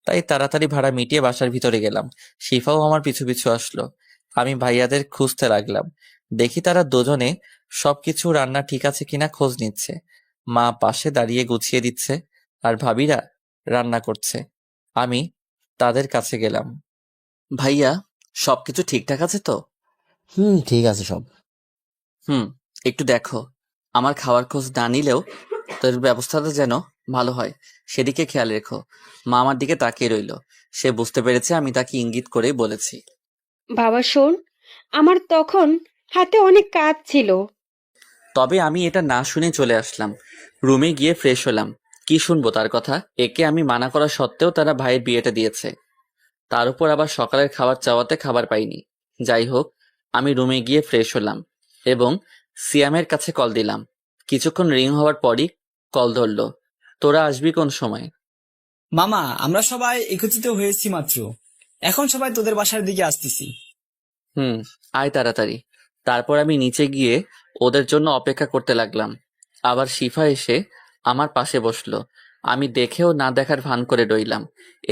তাই তাড়াতাড়ি ভাড়া মিটিয়ে বাসার ভিতরে গেলাম। শিফাও আমার পিছু পিছু আসলো। আমি ভাইয়াদের খুঁজতে লাগলাম। দেখি তারা দুজনে সবকিছু রান্না ঠিক আছে কিনা খোঁজ নিচ্ছে। মা পাশে দাঁড়িয়ে গুছিয়ে দিচ্ছে, আর ভাবিরা রান্না করছে। আমি তাদের কাছে গেলাম। ভাইয়া, সবকিছু ঠিকঠাক আছে তো? ঠিক আছে সব। হুম, একটু দেখো, আমার খাওয়ার খোঁজ না নিলেও তোর ব্যবস্থাটা যেন ভালো হয়, সেদিকে খেয়াল রেখো। মা আমার দিকে তাকিয়ে রইলো। সে বুঝতে পেরেছে আমি তাকে ইঙ্গিত করেই বলেছি। বাবা শোন, আমার তখন হাতে অনেক কাজ ছিল। তবে আমি এটা না শুনে চলে আসলাম। রুমে গিয়ে ফ্রেশ হলাম। কি শুনবো তার কথা? একে আমি মানা করা সত্ত্বেও তারা ভাইয়ের বিয়েটা দিয়েছে। তার উপর আবার সকালের খাবার চাওয়াতে খাবার পাইনি। যাই হোক, আমি রুমে গিয়ে ফ্রেশ হলাম এবং সিয়ামের কাছে কল দিলাম। কিছুক্ষণ রিং হওয়ার পরই কল ধরলো। তোরা আসবি কোন সময়? মামা, আমরা সবাই একত্রিত হয়েছি মাত্র। এখন সবাই তোদের বাসার দিকে আসতেছি। হুম, আয় তাড়াতাড়ি। তারপর আমি নিচে গিয়ে ওদের জন্য অপেক্ষা করতে লাগলাম। আবার শিফা এসে আমার পাশে বসলো। আমি দেখেও না দেখার ভান করে রইলাম।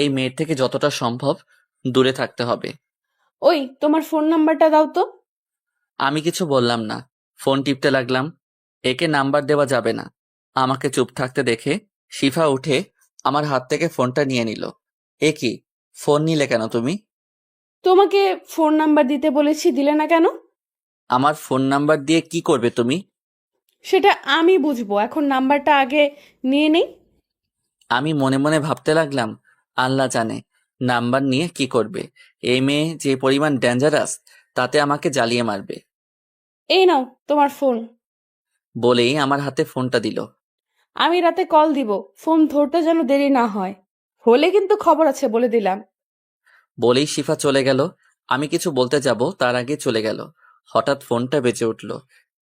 এই মেয়ের থেকে যতটা সম্ভব দূরে থাকতে হবে। ওই, তোমার ফোন নাম্বারটা দাও তো। আমি কিছু বললাম না, ফোন টিপতে লাগলাম। একে নাম্বার দেওয়া যাবে না। আমাকে চুপ থাকতে দেখে শিফা উঠে আমার হাত থেকে ফোনটা নিয়ে নিল। এ কি, ফোন নিলে কেন তুমি? তোমাকে ফোন নাম্বার দিতে বলেছি, দিলে না কেন? আমার ফোন নাম্বার দিয়ে কি করবে তুমি? সেটা আমি বুঝবো, এখন নাম্বারটা আগে নিয়ে নেই। আমি মনে মনে ভাবতে লাগলাম, আল্লাহ জানে নাম্বার নিয়ে কি করবে। এই মেয়ে যে পরিমাণ ডেঞ্জারাস, তাতে আমাকে জ্বালিয়ে মারবে। এই নাও তোমার ফোন। বলেই আমার হাতে ফোনটা দিল। আমি রাতে কল দিব, ফোন ধরতে যেন দেরি না হয়, হলে কিন্তু খবর আছে বলে দিলাম। বলেই শিফা চলে গেল। আমি কিছু বলতে যাব তার আগে চলে গেল। হঠাৎ ফোনটা বেজে উঠল।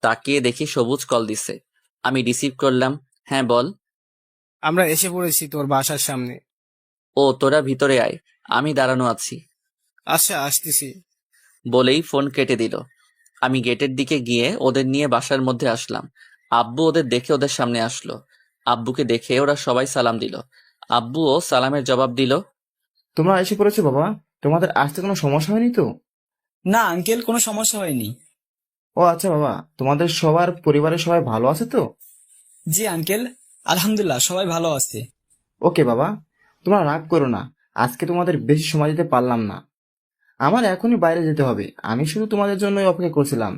তাকিয়ে দেখি সবুজ কল দিছে। আমি রিসিভ করলাম। হ্যাঁ, বল। আমরা এসে পড়েছি তোর বাসার সামনে। ও, তোরা ভিতরে আয়, আমি দাঁড়ানো আছি। আচ্ছা, আসতেছি। বলেই ফোন কেটে দিল। আমি গেটের দিকে গিয়ে ওদের নিয়ে বাসার মধ্যে আসলাম। আব্বু ওদের দেখে ওদের সামনে আসলো। আব্বুকে দেখে ওরা সবাই সালাম দিল। আব্বুও সালামের জবাব দিল। তোমরা এসে পড়েছো বাবা? তোমাদের আসতে কোনো সমস্যা হয়নি তো? না আঙ্কেল, কোনো সমস্যা হয়নি। ও আচ্ছা বাবা, তোমাদের সবার পরিবারের সবাই ভালো আছে তো? জি আঙ্কেল, আলহামদুলিল্লাহ সবাই ভালো আছে। ওকে বাবা, তোমরা রাগ করো না, আজকে তোমাদের বেশি সময় দিতে পারলাম না। আমার এখনই বাইরে যেতে হবে। আমি শুধু তোমাদের জন্যই অপেক্ষা করছিলাম।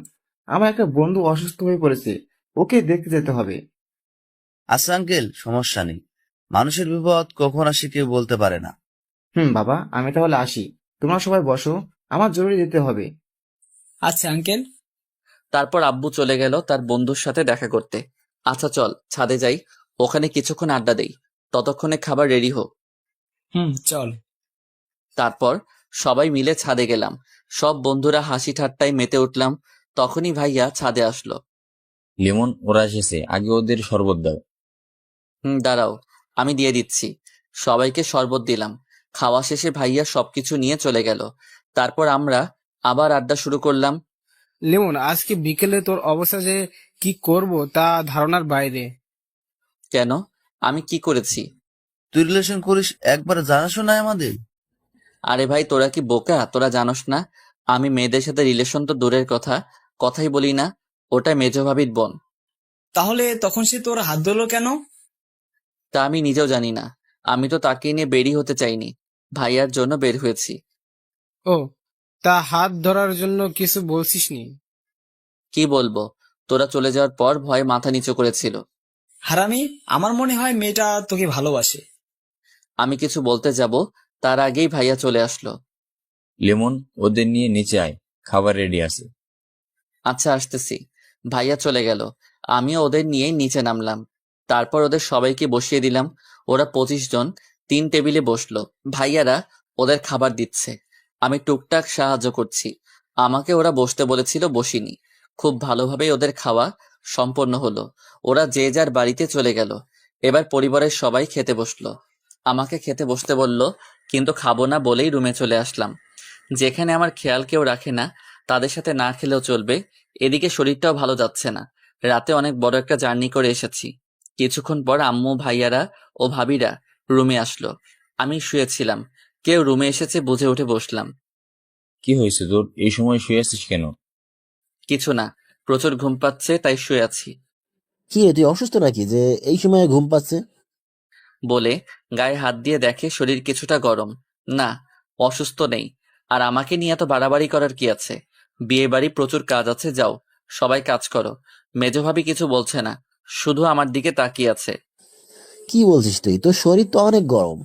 আমার একটা বন্ধু অসুস্থ হয়ে পড়েছে, ওকে দেখতে যেতে হবে। আচ্ছা আঙ্কেল, সমস্যা নেই। মানুষের বিপদ কখন আসে কেউ বলতে পারে না। বাবা, আমি তাহলে আসি। তোমরা সবাই বসো, আমার জরুরি যেতে হবে। আচ্ছা আঙ্কেল। তারপর আব্বু চলে গেল তার বন্ধুর সাথে দেখা করতে। আচ্ছা চল ছাদে যাই, ওখানে কিছুক্ষণ আড্ডা দেই, ততক্ষণে খাবার রেডি হোক। চল। তারপর সবাই মিলে ছাদে গেলাম। সব বন্ধুরা হাসি ঠাট্টায় মেতে উঠলাম। তখনই ভাইয়া ছাদে আসলো। লিমন, ওরা এসেছে, আগে ওদের শরবত দাও। দাঁড়াও, আমি দিয়ে দিচ্ছি। সবাইকে শরবত দিলাম। খাওয়া শেষে ভাইয়া সবকিছু নিয়ে চলে গেল। তারপর আমরা আবার আড্ডা শুরু করলাম। লিমন, আজকে বিকেলে তোর অবস্থা যে কি করব তা ধারণার বাইরে। কেন, আমি কি করেছি? তুই রিলেশন করিস, একবার জানাশো না আমাদের? আরে ভাই, তোরা কি বোকা? তোরা জানোস না আমি মেয়েদের সাথে রিলেশন তো দূরের কথা, কথাই বলি না। ওটা মেজ ভাবির বোন। তাহলে তখন সে তোর হাত ধরলো কেন? তা আমি নিজেও জানি না। আমি তো তাকে নিয়ে বেরই হতে চাইনি, ভাইয়ার জন্য বের হয়েছি। ও, তা হাত ধরার জন্য কিছু বলছিস নি? কি বলবো, তোরা চলে যাওয়ার পর ভয়ে মাথা নিচু করেছিল। হারামি, আমার মনে হয় মেয়েটা তোকে ভালোবাসে। আমি কিছু বলতে যাব, তার আগেই ভাইয়া চলে আসলো। লিমন, ওদের নিয়ে নিচে আয়, খাবার রেডি আছে। আচ্ছা, আসতেছি। ভাইয়া চলে গেল, আমিও ওদের নিয়ে নিচে নামলাম। তারপর ওদের সবাইকে বসিয়ে দিলাম। ওরা 25 জন 3 টেবিলে বসলো। ভাইয়ারা ওদের খাবার দিচ্ছে, আমি টুকটাক সাহায্য করছি। আমাকে ওরা বসতে বলেছিল, বসিনি। খুব ভালোভাবেই ওদের খাওয়া সম্পন্ন হলো। ওরা যে যার বাড়িতে চলে গেল। এবার পরিবারের সবাই খেতে বসলো। আমাকে খেতে বসতে বলল, কিন্তু খাবো না বলেই রুমে চলে আসলাম। যেখানে আমার খেয়াল কেউ রাখে না, তাদের সাথে না খেলেও চলবে। এদিকে শরীরটাও ভালো যাচ্ছে না। রাতে অনেক বড় একটা জার্নি করে এসেছি। কিছুক্ষণ পর আম্মু, ভাইয়ারা ও ভাবিরা রুমে আসলো। আমি শুয়েছিলাম, কেউ রুমে এসেছে বুঝে উঠে বসলাম। কি হয়েছে তোর, এই সময় শুয়ে আছিস কেন? কিছু না, প্রচুর ঘুম পাচ্ছে তাই শুয়ে আছি। কি রে, তুই অসুস্থ নাকি যে এই সময় ঘুম পাচ্ছে? বলে গায়ে হাত দিয়ে দেখে শরীর কিছুটা গরম। না, অসুস্থ নেই। আর আমাকে নিয়ে এত বাড়াবাড়ি করার কি আছে? বিয়ে বাড়ি, প্রচুর কাজ আছে, যাও সবাই কাজ করো। মেজ ভাবি কিছু বলছে না, শুধু আমার দিকে তাকিয়ে আছে। কি বলছিস তুই? তোর শরীর তো অনেক গরম।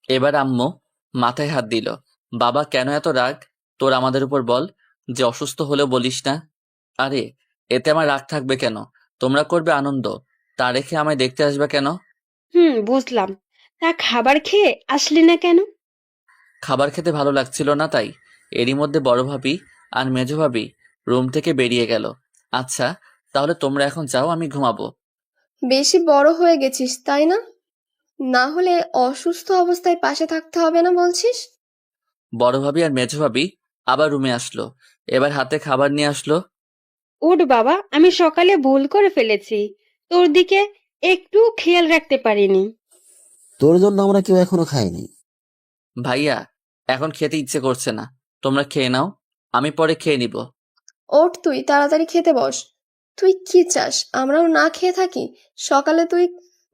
এবার আম্মু মাথায় হাত দিল। বাবা, কেন এত রাগ তোর আমাদের উপর? বল, যে অসুস্থ হলেও বলিস না। আরে, এতে আমার রাগ থাকবে কেন? তোমরা করবে আনন্দ, তা রেখে আমায় দেখতে আসবে কেন? বুঝলাম। তা খাবার খেয়ে আসলি না কেন? খাবার খেতে ভালো লাগছিল না তাই। এরই মধ্যে বড় ভাবি আর মেজ ভাবি রুম থেকে বেরিয়ে গেল। আচ্ছা, তাহলে তোমরা এখন যাও, আমি ঘুমাবো। বেশি বড় হয়ে গেছিস তাই না? না হলে অসুস্থ অবস্থায় পাশে থাকতে হবে না বলছিস? বড় ভাবি আর মেজ ভাবি আবার রুমে আসলো। এবার হাতে খাবার নিয়ে আসলো। ওঠ বাবা, আমি সকালে ভুল করে ফেলেছি, তোর দিকে একটু খেয়াল রাখতে পারিনি। তোর জন্য আমরা কেউ এখনো খাইনি। ভাইয়া, এখন খেতে ইচ্ছে করছে না, তোমরা খেয়ে নাও, আমি পরে খেয়ে নিব। ওঠ, তুই তাড়াতাড়ি খেতে বস। তুই কি চাস আমরাও না খেয়ে থাকি? সকালে তুই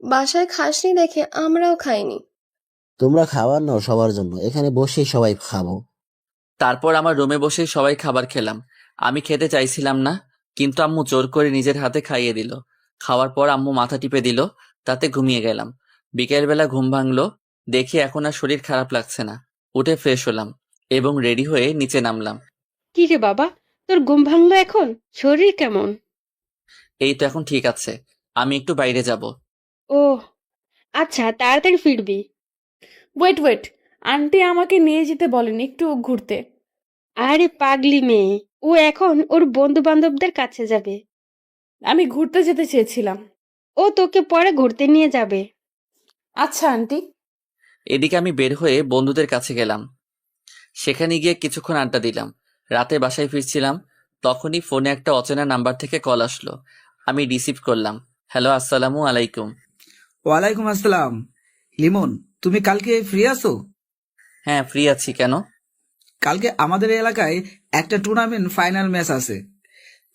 বাসায় খাসনি দেখে আমরাও খাইনি। তোমরা খাবার নাও সবার জন্য, এখানে বসেই সবাই খাবো। তারপর আমার রুমে বসেই সবাই খাবার খেলাম। আমি খেতে চাইছিলাম না, কিন্তু আম্মু জোর করে নিজের হাতে খাইয়ে দিল। খাওয়ার পর আম্মু মাথা টিপে দিল, তাতে ঘুমিয়ে গেলাম। বিকেলবেলা ঘুম ভাঙলো, দেখি এখন আর শরীর খারাপ লাগছে না। উঠে ফ্রেশ হলাম এবং রেডি হয়ে নিচে নামলাম। কি রে বাবা, তোর ঘুম ভাঙলো এখন? শরীর কেমন? এই তো এখন ঠিক আছে, আমি একটু বাইরে যাব। ও আচ্ছা, তাড়াতাড়ি ফিরবি। ওয়েট ওয়েট, আন্টি আমাকে নিয়ে যেতে বলেন একটু ঘুরতে। আরে পাগলি মেয়ে, ও এখন ওর বন্ধু বান্ধবদের কাছে যাবে। আমি ঘুরতে যেতে চেয়েছিলাম। ও তোকে পরে ঘুরতে নিয়ে যাবে। আচ্ছা আন্টি। এদিকে আমি বের হয়ে বন্ধুদের কাছে গেলাম। সেখানে গিয়ে কিছুক্ষণ আড্ডা দিলাম। রাতে বাসায় ফিরছিলাম, তখনই ফোনে একটা অচেনা নাম্বার থেকে কল আসলো। আমি রিসিভ করলাম। হ্যালো, আসসালামু আলাইকুম। ওয়ালাইকুম আসসালাম। লিমন, তুমি কালকে ফ্রি আছো? হ্যাঁ, ফ্রি আছি। কেন? কালকে আমাদের এলাকায় একটা টুর্নামেন্ট ফাইনাল ম্যাচ আছে,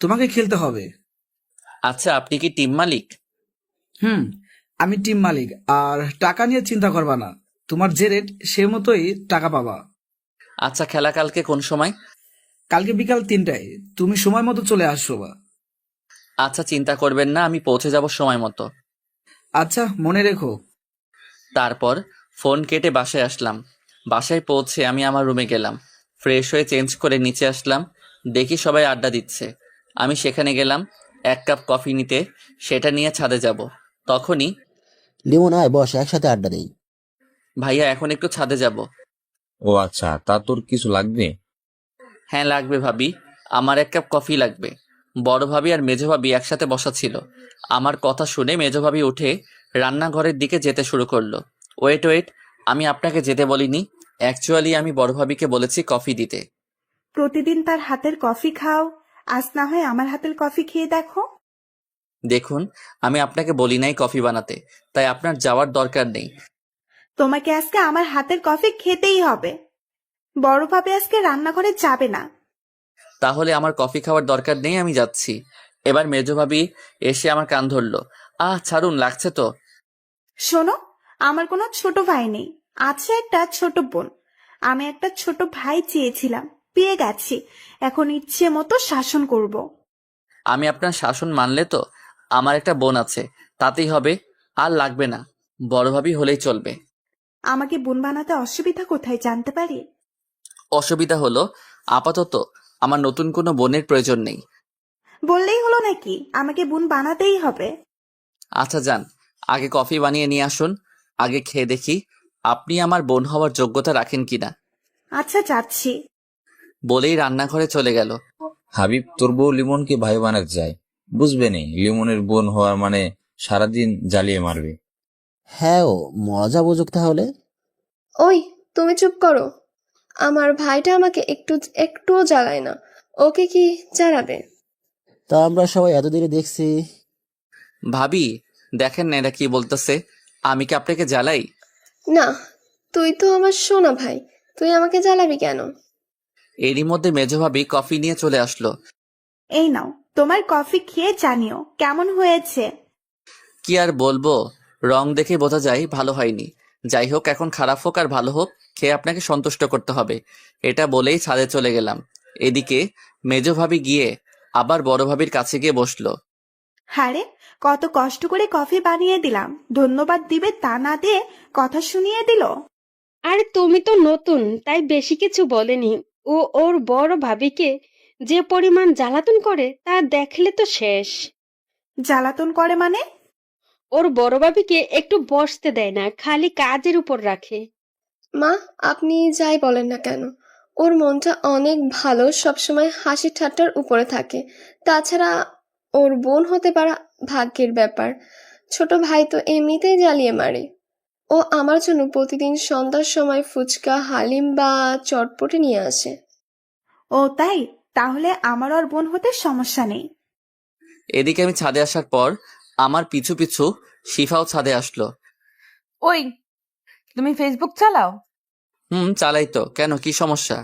তোমাকে খেলতে হবে। আচ্ছা, আপনি কি টিম মালিক? হুম, আমি টিম মালিক। আর টাকা নিয়ে চিন্তা করবা না, তোমার যে রেট সে মতোই টাকা পাবা। আচ্ছা, খেলা কালকে কোন সময়? কালকে বিকাল 3টায়, তুমি সময় মতো চলে আসছো বা। আচ্ছা, চিন্তা করবেন না, আমি পৌঁছে যাব সময় মতো। আচ্ছা, মনে রেখো। তারপর ফোন কেটে বাসায় আসলাম। বাসায় পৌঁছে আমি আমার রুমে গেলাম। ফ্রেশ হয়ে চেঞ্জ করে নিচে আসলাম, দেখি সবাই আড্ডা দিচ্ছে। আমি সেখানে গেলাম 1 কাপ কফি নিতে, সেটা নিয়ে ছাদে যাব। তখনই, লিমন আয় বস, একসাথে আড্ডা দেই। ভাইয়া এখন একটু ছাদে যাব। ও আচ্ছা, তা তোর কিছু লাগবে? হ্যাঁ লাগবে ভাবি, আমার 1 কাপ কফি লাগবে। বড় ভাবি আর মেজো ভাবি একসাথে বসা ছিল। আমার কথা শুনে মেজো ভাবি উঠে রান্নাঘরের দিকে যেতে শুরু করলো। ওয়েট ওয়েট, আমি আপনাকে যেতে বলিনি। অ্যাকচুয়ালি আমি বড় ভাবিকে বলেছি কফি দিতে। প্রতিদিন তার হাতের কফি খাও, আজ না হয় আমার হাতের কফি খেয়ে দেখো। দেখুন, আমি আপনাকে বলি নাই কফি বানাতে, তাই আপনার যাওয়ার দরকার নেই। তোমাকে আজকে আমার হাতের কফি খেতেই হবে। বড় ভাবে আজকে রান্নাঘরে যাবে না। তাহলে আমার কফি খাওয়ার দরকার নেই, আমি যাচ্ছি। এবার মেজো ভাবি এসে আমার কান ধরলো। ছাড়ুন, লাগছে তো। শোনো, আমার কোনো ছোট ভাই নেই, আছে একটা ছোট বোন। আমি একটা ছোট ভাই চেয়েছিলাম, পেয়ে গেছি। এখন ইচ্ছে মতো শাসন করব। আমি আপনার শাসন মানলে তো আমার একটা বোন আছে, তাতেই হবে। আর লাগবে না, বড় ভাবি হলেই চলবে। আমাকে বোন বানাতে অসুবিধা কোথায় জানতে পারি? অসুবিধা হলো আপাতত আমার নতুন কোনো বোনের প্রয়োজন নেই। বললেই হলো নাকি আমাকে বোন বানাতেই হবে? আচ্ছা যান, আগে কফি বানিয়ে নিয়ে আসুন। আগে খেয়ে দেখি আপনি আমার বোন হওয়ার যোগ্যতা রাখেন কিনা। আচ্ছা, যাচ্ছি। বলেই রান্নাঘরে চলে গেল। হাবিব, তোর বউ লিমনকে ভাই বানাতে চায়, বুঝবে নি? লিমনের বোন হওয়ার মানে সারাদিন জ্বালিয়ে মারবে। হ্যাঁ, ও মজা বুঝুক তাহলে। ওই, তুমি চুপ করো। আমার ভাইটা আমাকে একটুও জ্বালায় না, ওকে কি জ্বালাবে? তা আমরা সবাই এতদিনে দেখছি। ভাবি, দেখেন না এরা কি বলতেছে। আমি কি আপনাকে জ্বালাই? না, তুই তো আমার সোনা ভাই, তুই আমাকে জ্বালাবি কেন? এরই মধ্যে মেজো ভাবি কফি নিয়ে চলে আসলো। এই নাও, তোমার কফি খেয়ে জানিও কেমন হয়েছে। কি আর বলবো, রং দেখে বোঝা যায় ভালো হয়নি। যাই হোক, এখন খারাপ হোক আর ভালো হোক, খেয়ে আপনাকে সন্তুষ্ট করতে হবে। এটা বলেই ছাদে চলে গেলাম। এদিকে মেজো ভাবি গিয়ে আবার বড় ভাবির কাছে গিয়ে বসলো। হারে, কত কষ্ট করে কফি বানিয়ে দিলাম, ধন্যবাদ দিবে তা না দিয়ে কথা শুনিয়ে দিল। আর তুমি তো নতুন, তাই বেশি কিছু বলেনি। ও ওর বড় ভাবিকে যে পরিমাণ জ্বালাতন করে তা দেখলে তো শেষ। জ্বালাতন করে মানে? ওর বড় ভাবিকে একটু বসতে দেয় না, খালি কাজের উপর রাখে। মা, আপনি যাই বলেন না কেন, ওর মনটা অনেক ভালো, সবসময় হাসি ঠাট্টার উপরে থাকে। তাছাড়া ওর বোন হতে পারা ভাগ্যের ব্যাপার। ছোট ভাই তো এমনিতেই জ্বালিয়ে মারে। ও আমার জন্য প্রতিদিন সন্ধ্যার সময় ফুচকা, হালিম বা চটপটি নিয়ে আসে। ও তাই? তাহলে আমার আর বোন হতে সমস্যা নেই। এদিকে আমি ছাদে আসার পর আমার পিছু পিছু শিফাও ছাদে আসলো। ওই, তুমি ফেসবুক চালাও? চালাই তো, কেন, কি সমস্যা?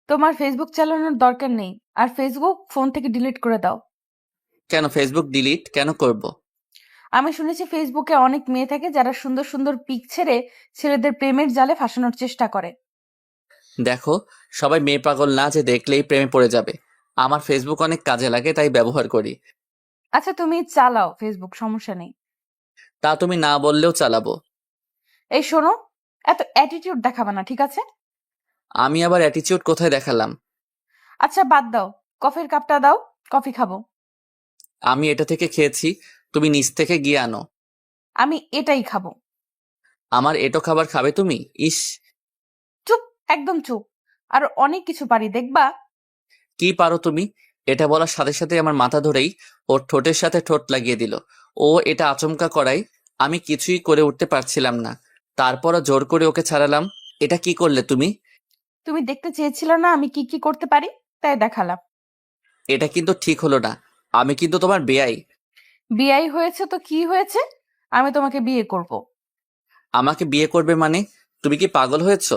তোমার ফেসবুক চালানোর দরকার নেই, আর ফেসবুক ফোন থেকে ডিলিট করে দাও। কেন ফেসবুক ডিলিট কেন করব? আমি শুনেছি ফেসবুকে অনেক মেয়ে থাকে যারা সুন্দর সুন্দর পিক ছেড়ে ছেলেদের প্রেমের জালে ফাঁসানোর চেষ্টা করে। দেখো, সবাই মেয়ে পাগল না যে দেখলেই প্রেমে পড়ে যাবে। আমার ফেসবুক অনেক কাজে লাগে, তাই ব্যবহার করি। আচ্ছা, তুমি চালাও ফেসবুক, সমস্যা নেই। তা তুমি না বললেও চালাবো। এই শোনো, এত অ্যাটিটিউড দেখাবে না, ঠিক আছে? আমি আবার অ্যাটিটিউড কোথায় দেখালাম? আচ্ছা বাদ দাও, কফির কাপটা দাও, কফি খাবো। আমি এটা থেকে খেয়েছি, তুমি নিচ থেকে গিয়ে আনো। আমি এটাই খাবো। আমার এটো খাবার খাবে তুমি? ইস! চুপ, একদম চুপ। আর অনেক কিছু পারি, দেখবা। কি পারো তুমি? এটা বলার সাথে সাথে আমার মাথা ধরেই ওর ঠোঁটের সাথে ঠোঁট লাগিয়ে দিল। ও এটা আচমকা করায় আমি কিছুই করে উঠতে পারছিলাম না। তারপরও জোর করে ওকে ছাড়ালাম। এটা কি করলে তুমি? তুমি দেখতে চেয়েছিলে না আমি কি কি করতে পারি, তাই দেখালাম। এটা কিন্তু ঠিক হলো না। আমি কিন্তু তোমার বেয়াই। বিয়ে হয়েছে তো কি হয়েছে, আমি তোমাকে বিয়ে করব। আমাকে বিয়ে করবে মানে? তুমি কি পাগল হয়েছো?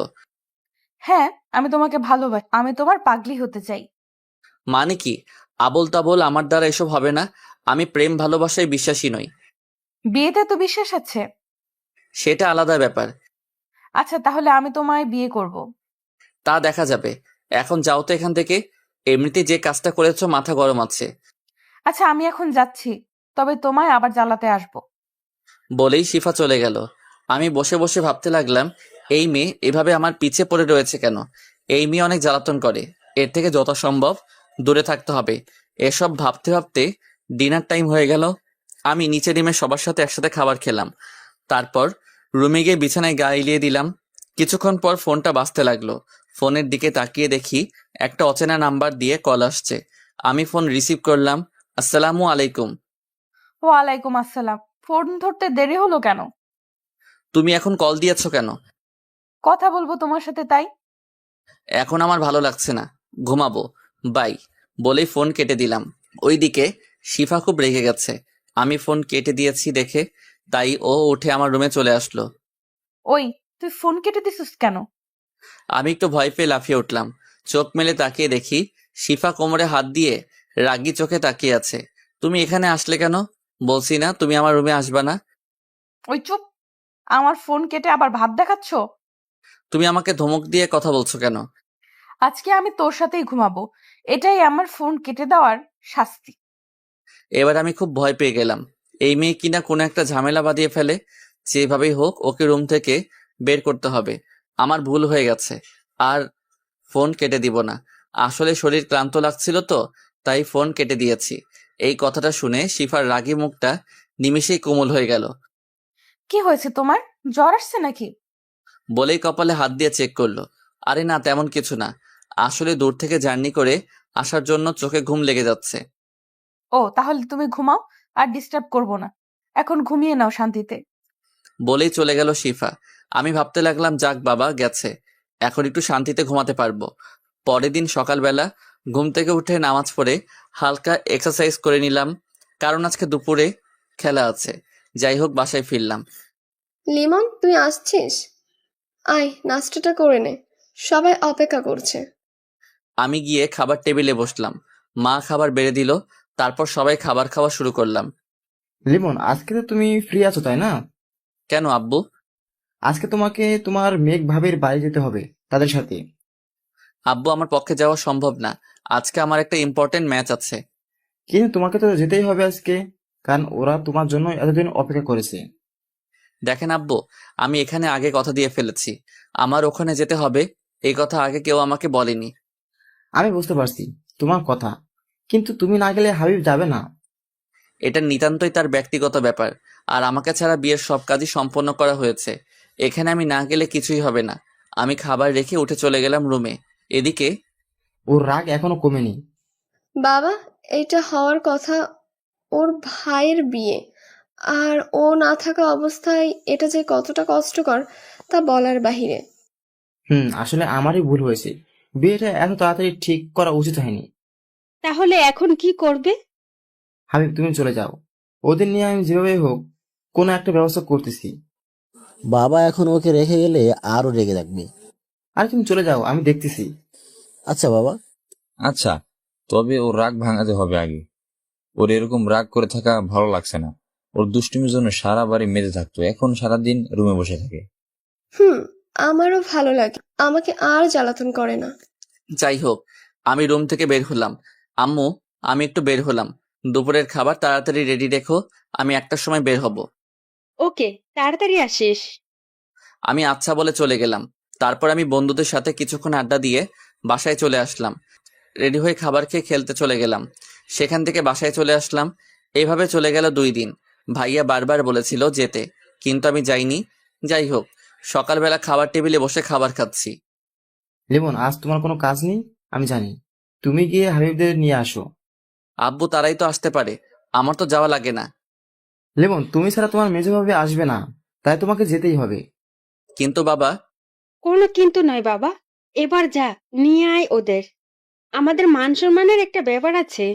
হ্যাঁ, আমি তোমাকে ভালোবাসি, আমি তোমার পাগলি হতে চাই। মানে কি? আবোল তাবোল আমার দ্বারা এসব হবে না। আমি প্রেম ভালোবাসায় বিশ্বাসী নই। বিয়েতে তো বিশ্বাস আছে। সেটা আলাদা ব্যাপার। আচ্ছা, তাহলে আমি তোমায় বিয়ে করব। তা দেখা যাবে। এখন যাও তো এখান থেকে। এমনিতে যে কাজটা করেছো মাথা গরম আছে। আচ্ছা, আমি এখন যাচ্ছি, তবে তোমায় আবার জ্বালাতে আসবো। বলেই শিফা চলে গেল। আমি বসে বসে ভাবতে লাগলাম, এই মেয়ে এভাবে আমার পিছে পড়ে রয়েছে কেন? এই মেয়ে অনেক জ্বালাতন করে, এর থেকে যত সম্ভব দূরে থাকতে হবে। এসব ভাবতে ভাবতে ডিনার টাইম হয়ে গেল। আমি নিচে নেমে সবার সাথে একসাথে খাবার খেলাম। তারপর রুমে গিয়ে বিছানায় গা এলিয়ে দিলাম। কিছুক্ষণ পর ফোনটা বাজতে লাগলো। ফোনের দিকে তাকিয়ে দেখি একটা অচেনা নাম্বার দিয়ে কল আসছে। আমি ফোন রিসিভ করলাম। আসসালামু আলাইকুম। ওয়ালাইকুম আসসালাম। ফোন ধরতে দেরি হলো কেন? তুমি এখন কল দিয়েছো কেন? কথা বলবো তোমার সাথে, তাই। এখন আমার ভালো লাগছে না, ঘুমাবো, বাই বলেই ফোন কেটে দিলাম। ওইদিকে শিফা খুব রেগে গেছে। আমি ফোন কেটে দিয়েছি দেখে, তাই ও উঠে আমার রুমে চলে আসলো। ওই, তুই ফোন কেটে দিছিস কেন? আমি একটু ভয় পেয়ে লাফিয়ে উঠলাম। চোখ মেলে তাকিয়ে দেখি শিফা কোমরে হাত দিয়ে রাগী চোখে তাকিয়ে আছে। তুমি এখানে আসলে কেন? বলছি না তুমি আমার রুমে আসবা না? ওই চুপ, আমার ফোন কেটে আবার ভাব দেখাচ্ছ? তুমি আমাকে ধমক দিয়ে কথা বলছো কেন? আজকে আমি তোর সাথেই ঘুমাবো, এটাই আমার ফোন কেটে দেওয়ার শাস্তি। এবার আমি খুব ভয় পেয়ে গেলাম। এই মেয়ে কিনা কোনো একটা ঝামেলা বাঁধিয়ে ফেলে। যেভাবেই হোক ওকে রুম থেকে বের করতে হবে। আমার ভুল হয়ে গেছে, আর ফোন কেটে দিব না। আসলে শরীর ক্লান্ত লাগছিল তো, তাই ফোন কেটে দিয়েছি। এই কথাটা শুনে শিফার রাগী মুখটা নিমেষেই কোমল হয়ে গেল। কি হয়েছে তোমার, জ্বর আসছে নাকি? বলেই কপালে হাত দিয়ে চেক করলো। আরে না, তেমন কিছু না। আসলে দূর থেকে জার্নি করে আসার জন্য চোখে ঘুম লেগে যাচ্ছে। ও তাহলে তুমি ঘুমাও, আর ডিস্টার্ব করবো না, এখন ঘুমিয়ে নাও শান্তিতে। বলেই চলে গেল শিফা। আমি ভাবতে লাগলাম, যাক বাবা গেছে, এখন একটু শান্তিতে ঘুমাতে পারবো। পরের দিন সকালবেলা ঘুম থেকে উঠে নামাজ পড়ে হালকা এক্সারসাইজ করে নিলাম, কারণ আজকে দুপুরে খেলা আছে। যাই হোক বাসায় ফিরলাম। লিমন, তুই আসছিস? আয়, নাস্তাটা করে নে, সবাই অপেক্ষা করছে। আমি গিয়ে খাবার টেবিলে বসলাম। মা খাবার বেড়ে দিল, তারপর সবাই খাবার খাওয়া শুরু করলাম। লিমন, আজকে তো তুমি ফ্রি আছো তাই না? কেন আব্বু? আজকে তোমাকে তোমার মেঘ ভাবির বাড়ি যেতে হবে তাদের সাথে। আব্বু, আমার পক্ষে যাওয়া সম্ভব না। আজকে আমার একটা ইম্পর্টেন্ট ম্যাচ আছে। কিন্তু তোমাকে তো যেতেই হবে আজকে, কারণ ওরা তোমার জন্য এতদিন অপেক্ষা করেছে। দেখেন আব্বু, আমি এখানে আগে কথা দিয়ে ফেলেছি, আমার ওখানে যেতে হবে। এই কথা আগে কেউ আমাকে বলেনি। আমি বুঝতে পারছি তোমার কথা, কিন্তু তুমি না গেলে হাবিব যাবে না। এটা নিতান্তই তার ব্যক্তিগত ব্যাপার, আর আমাকে ছাড়া বিয়ের সব কাজই সম্পন্ন করা হয়েছে। এখানে আমি না গেলে কিছুই হবে না। আমি খাবার রেখে উঠে চলে গেলাম রুমে। এদিকে ওর রাগ এখনো কমেনি। বাবা, এটা হওয়ার কথা, ওর ভাইয়ের বিয়ে, আর ও না থাকা অবস্থায় এটা যে কতটা কষ্টকর তা বলার বাহিরে। আসলে আমারই ভুল হয়েছে, বিয়েটা এত তাড়াতাড়ি ঠিক করা উচিত হয়নি। তাহলে এখন কি করবে? হাবিব, তুমি চলে যাও, ওদের নিয়ে আমি যেভাবে হোক কোনো একটা ব্যবস্থা করতেছি। বাবা এখন ওকে রেখে গেলে আরো রেগে থাকবে। আর তুমি চলে যাও, আমি দেখতেছি। আচ্ছা বাবা। আচ্ছা, তবে ওর রাগ ভাঙাতে হবে আগে। ওর এরকম রাগ করে থাকা ভালো লাগছে না। ওর দুষ্টুমির জন্য সারা বাড়ি মেতে থাকতো, এখন সারাদিন রুমে বসে থাকে। আমারও ভালো লাগে, আমাকে আর জ্বালাতন করে না। যাই হোক, আমি রুম থেকে বের হলাম। আম্মু, আমি একটু বের হলাম। দুপুরের খাবার তাড়াতাড়ি রেডি রেখো, আমি 1টার সময় বের হব। ওকে, তাড়াতাড়ি আসিস। আমি আচ্ছা বলে চলে গেলাম। তারপর আমি বন্ধুদের সাথে কিছুক্ষণ আড্ডা দিয়ে বাসায় চলে আসলাম। রেডি হয়ে খাবার খেয়ে খেলতে চলে গেলাম। সেখান থেকে বাসায় চলে আসলাম। এইভাবে চলে গেল 2 দিন। ভাইয়া বারবার বলেছিল যেতে, কিন্তু আমি যাইনি। যাই হোক, সকালবেলা খাবার টেবিলে বসে খাবার খাচ্ছি। লিমন, আজ তোমার কোনো কাজ নেই, আমি জানি। তুমি গিয়ে হাবিবদের নিয়ে আসো। আব্বু, তারাই তো আসতে পারে, আমার তো যাওয়া লাগে না। লিমন, তুমি ছাড়া তোমার মেজো ভাবে আসবে না, তাই তোমাকে যেতেই হবে। কিন্তু বাবা। কোনো কিন্তু নয় বাবা, এবার যা, নিয়ে আয় ওদের। আমাদের মান সম্মানের একটা ব্যাপার আছে।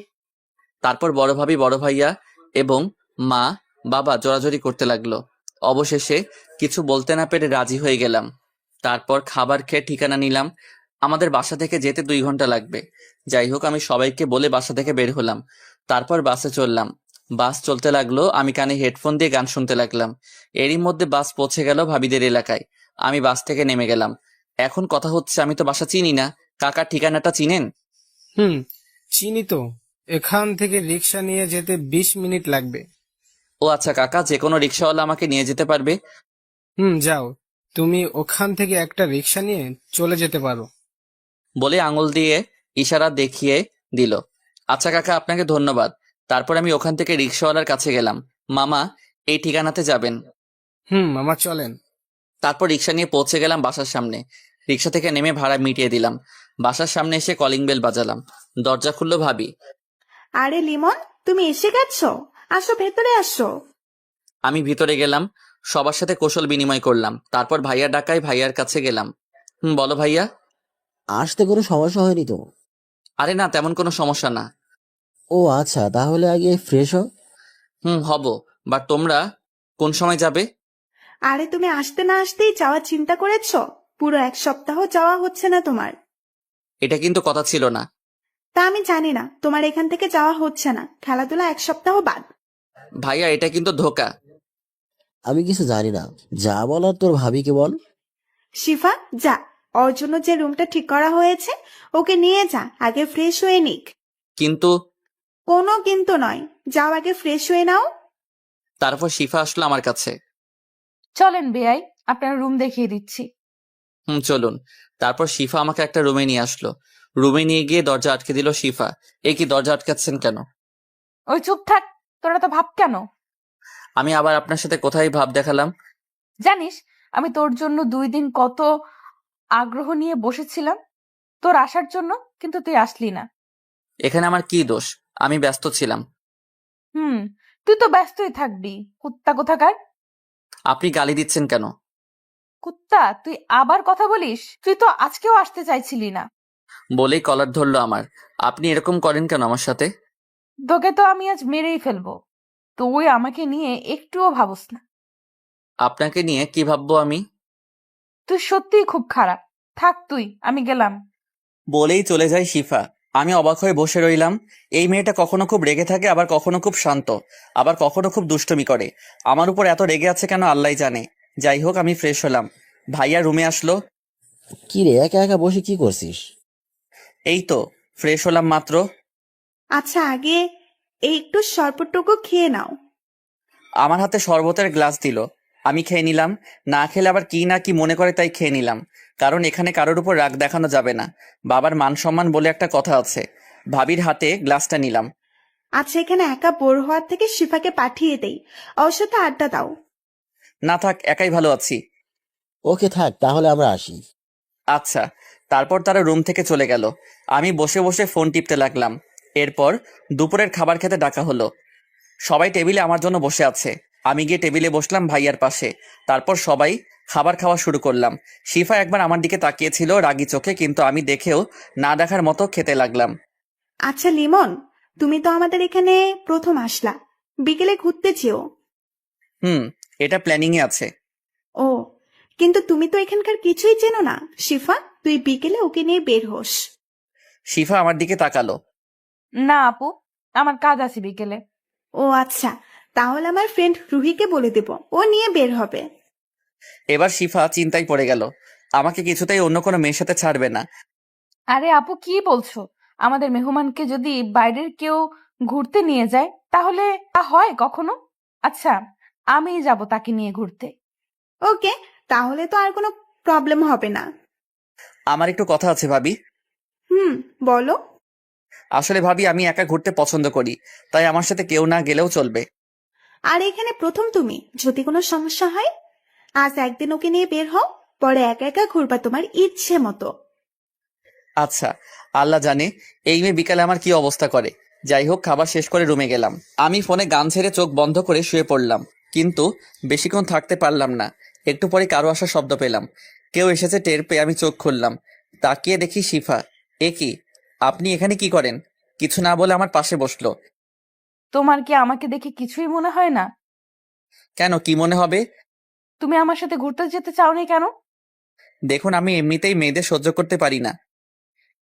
তারপর বড় ভাবি, বড় ভাইয়া এবং মা বাবা জোরাজোরি করতে লাগলো। অবশেষে কিছু বলতে না পেরে রাজি হয়ে গেলাম। তারপর খাবার খেয়ে ঠিকানা নিলাম। আমাদের বাসা থেকে যেতে 2 ঘন্টা লাগবে। যাই হোক, আমি সবাইকে বলে বাসা থেকে বের হলাম। তারপর বাসে চললাম। বাস চলতে লাগলো, আমি কানে হেডফোন দিয়ে গান শুনতে লাগলাম। এরই মধ্যে বাস পৌঁছে গেল ভাবিদের এলাকায়। আমি বাস থেকে নেমে গেলাম। এখন কথা হচ্ছে, আমি তো বাসা চিনি না। কাকার ঠিকানাটা চিনেন? চিনি তো। এখান থেকে রিক্সা নিয়ে যেতে 20 মিনিট লাগবে। ও আচ্ছা কাকা, যে কোনো রিক্সাওয়ালা আমাকে নিয়ে যেতে পারবে? যাও, তুমি ওখান থেকে একটা রিক্সা নিয়ে চলে যেতে পারো। বলে আঙুল দিয়ে ইশারা দেখিয়ে দিল। আচ্ছা কাকা, আপনাকে ধন্যবাদ। তারপর আমি ওখান থেকে রিক্সাওয়ালার কাছে গেলাম। মামা, এই ঠিকানাতে যাবেন? মামা চলেন। তারপর রিক্সা নিয়ে পৌঁছে গেলাম বাসার সামনে। রিক্সা থেকে নেমে ভাড়া মিটিয়ে দিলাম। বাসার সামনে এসে কলিং বেল বাজালাম। দরজা খুললো ভাবি। আরে লিমন, তুমি এসে গেছো, আসো ভেতরে আসো। আমি ভিতরে গেলাম, সবার সাথে কৌশল বিনিময় করলাম। তারপর ভাইয়া ডাকায় ভাইয়ার কাছে গেলাম। বলো ভাইয়া। আসতে কোনো সমস্যা হয়নি তো? আরে না, তেমন কোনো সমস্যা না। ও আচ্ছা, তাহলে আগে ফ্রেশ হও। হব, বাট তোমরা কোন সময় যাবে? আরে তুমি আসতে না আসতেই যাওয়ার চিন্তা করেছো? পুরো 1 সপ্তাহ যাওয়া হচ্ছে না তোমার। এটা কিন্তু কথা ছিল না। তা আমি জানি না, তোমার এখান থেকে যাওয়া হচ্ছে না, খেলাধুলা 1 সপ্তাহ বাদ। ভাইয়া এটা কিন্তু ধোকা। আমি কিছু জানি না, যা বলার তোর ভাবিকে বল। শিফা, যা, ওর জন্য যে রুমটা ঠিক করা হয়েছে ওকে নিয়ে যা, আগে ফ্রেশ হয়ে নিক। কিন্তু কোনো কিন্তু নয়, যাও আগে ফ্রেশ হয়ে নাও। তারপর শিফা আসলো আমার কাছে। চলেন বেআই, আপনার রুম দেখিয়ে দিচ্ছি। চলুন। তারপর শিফা আমাকে একটা রুমে নিয়ে আসলো। রুমে নিয়ে গিয়ে দরজা আটকে দিল শিফা। কি দরজা আটকাচ্ছেন কেন? ওই চুপ থাক, তোরা তো ভাব কেন? আমি আবার আপনার সাথে কোথায় ভাব দেখালাম? জানিস আমি তোর জন্য 2 দিন কত আগ্রহ নিয়ে বসেছিলাম তোর আসার জন্য, কিন্তু তুই আসলি না। এখানে আমার কি দোষ? আমি ব্যস্ত ছিলাম। তুই তো ব্যস্তই থাকবি, কুত্তা কোথাকার। আপনি গালি দিচ্ছেন কেন? কুত্তা, তুই আবার কথা বলিস? তুই তো আজকেও আসতে চাইছিলি না। বলেই কলার ধরলো আমার। আপনি এরকম করেন কেন আমার সাথে? তোকে তো আমি আজ মেরেই ফেলবো। তুই আমাকে নিয়ে একটুও ভাবস না। আপনাকে নিয়ে কি ভাববো আমি? তুই সত্যিই খুব খারাপ। থাক তুই, আমি গেলাম। বলেই চলে যায় শিফা। আমি অবাক হয়ে বসে রইলাম। এই মেয়েটা কখনো খুব রেগে থাকে, আবার কখনো খুব শান্ত, আবার কখনো খুব দুষ্টুমি করে। আমার উপর এত রেগে আছে কেন আল্লাহই জানে। যাই হোক, আমি ফ্রেশ হলাম। ভাইয়া রুমে আসলো। কি রে, একা একা বসে কি করছিস? এই তো ফ্রেশ হলাম মাত্র। আচ্ছা, আগে এই একটু শরবতটুকু খেয়ে নাও। আমার হাতে শরবতের গ্লাস দিল। আমি খেয়ে নিলাম। না খেলে আবার কি না কি মনে করে, তাই খেয়ে নিলাম। কারণ এখানে কারোর উপর রাগ দেখানো যাবে না। বাবার মান সম্মান বলে একটা কথা আছে। ভাবির হাতে গ্লাসটা নিলাম। আচ্ছা, এখানে একা বোর হওয়ার থেকে শিফাকে পাঠিয়ে দেই, ওর সাথে আড্ডা দাও। না থাক, একাই ভালো আছি। ওকে থাক, তাহলে আমরা আসি। আচ্ছা। তারপর তারা রুম থেকে চলে গেল। আমি বসে বসে ফোন টিপতে লাগলাম। এরপর দুপুরের খাবার খেতে ডাকা হলো। সবাই টেবিলে আমার জন্য বসে আছে। আমি গিয়ে টেবিলে বসলাম ভাইয়ার পাশে। তারপর সবাই খাবার খাওয়া শুরু করলাম। শিফা একবার আমার দিকে তাকিয়েছিল রাগী চোখে, কিন্তু আমি দেখেও না দেখার মতো খেতে লাগলাম। আচ্ছা লিমন, তুমি তো আমাদের এখানে প্রথম আসলা, বিকেলে ঘুরতে যেও। এটা প্ল্যানিংয়ে আছে। ও, কিন্তু তুমি তো এখানকার কিছুই চেনো না। শিফা, তুই বিকেলে ওকে নিয়ে বের হোস। শিফা আমার দিকে তাকালো। না আপু, আমার কাজ আছে বিকেলে। ও আচ্ছা, তাহলে আমার ফ্রেন্ড রুহিকে বলে দেব, ও নিয়ে বের হবে। এবার শিফা চিন্তায় পড়ে গেল। আমাকে কিছুতেই অন্য কোনো মেয়ের সাথে ছাড়বে না। আরে আপু, কি বলছো? আমাদের মেহমানকে যদি বাইরের কেউ ঘুরতে নিয়ে যায় তাহলে তা হয় কখনো? আচ্ছা, আমিই যাব তাকে নিয়ে ঘুরতে। ওকে, তাহলে তো আর কোনো প্রবলেম হবে না। আমার একটু কথা আছে ভাবি। বলো। আসলে ভাবি, আমি একা ঘুরতে পছন্দ করি, তাই আমার সাথে কেউ না গেলেও চলবে। আর এখানে প্রথম তুমি, যদি কোনো সমস্যা হয় আজ একদিন ওকে নিয়ে বের হও, পরে একা একা ঘুরবা তোমার ইচ্ছে মতো। আচ্ছা, আল্লাহ জানে এই মেয়ে বিকালে আমার কি অবস্থা করে। যাই হোক, খাবার শেষ করে রুমে গেলাম। আমি ফোনে গান ছেড়ে চোখ বন্ধ করে শুয়ে পড়লাম, কিন্তু বেশিক্ষণ থাকতে পারলাম না। একটু পরে কারো আসার শব্দ পেলাম। কেউ এসেছে টের পেয়ে আমি চোখ খুললাম। তাকিয়ে দেখি শিফা। কি, আপনি এখানে কি করেন? কিছু না বলে আমার পাশে বসলো। তোমার কি আমাকে দেখে কিছুই মনে হয় না? কেন, কি মনে হবে? তুমি আমার সাথে ঘুরতে যেতে চাওনি কেন? দেখুন, আমি এমনিতেই মেয়েদের সহ্য করতে পারি না।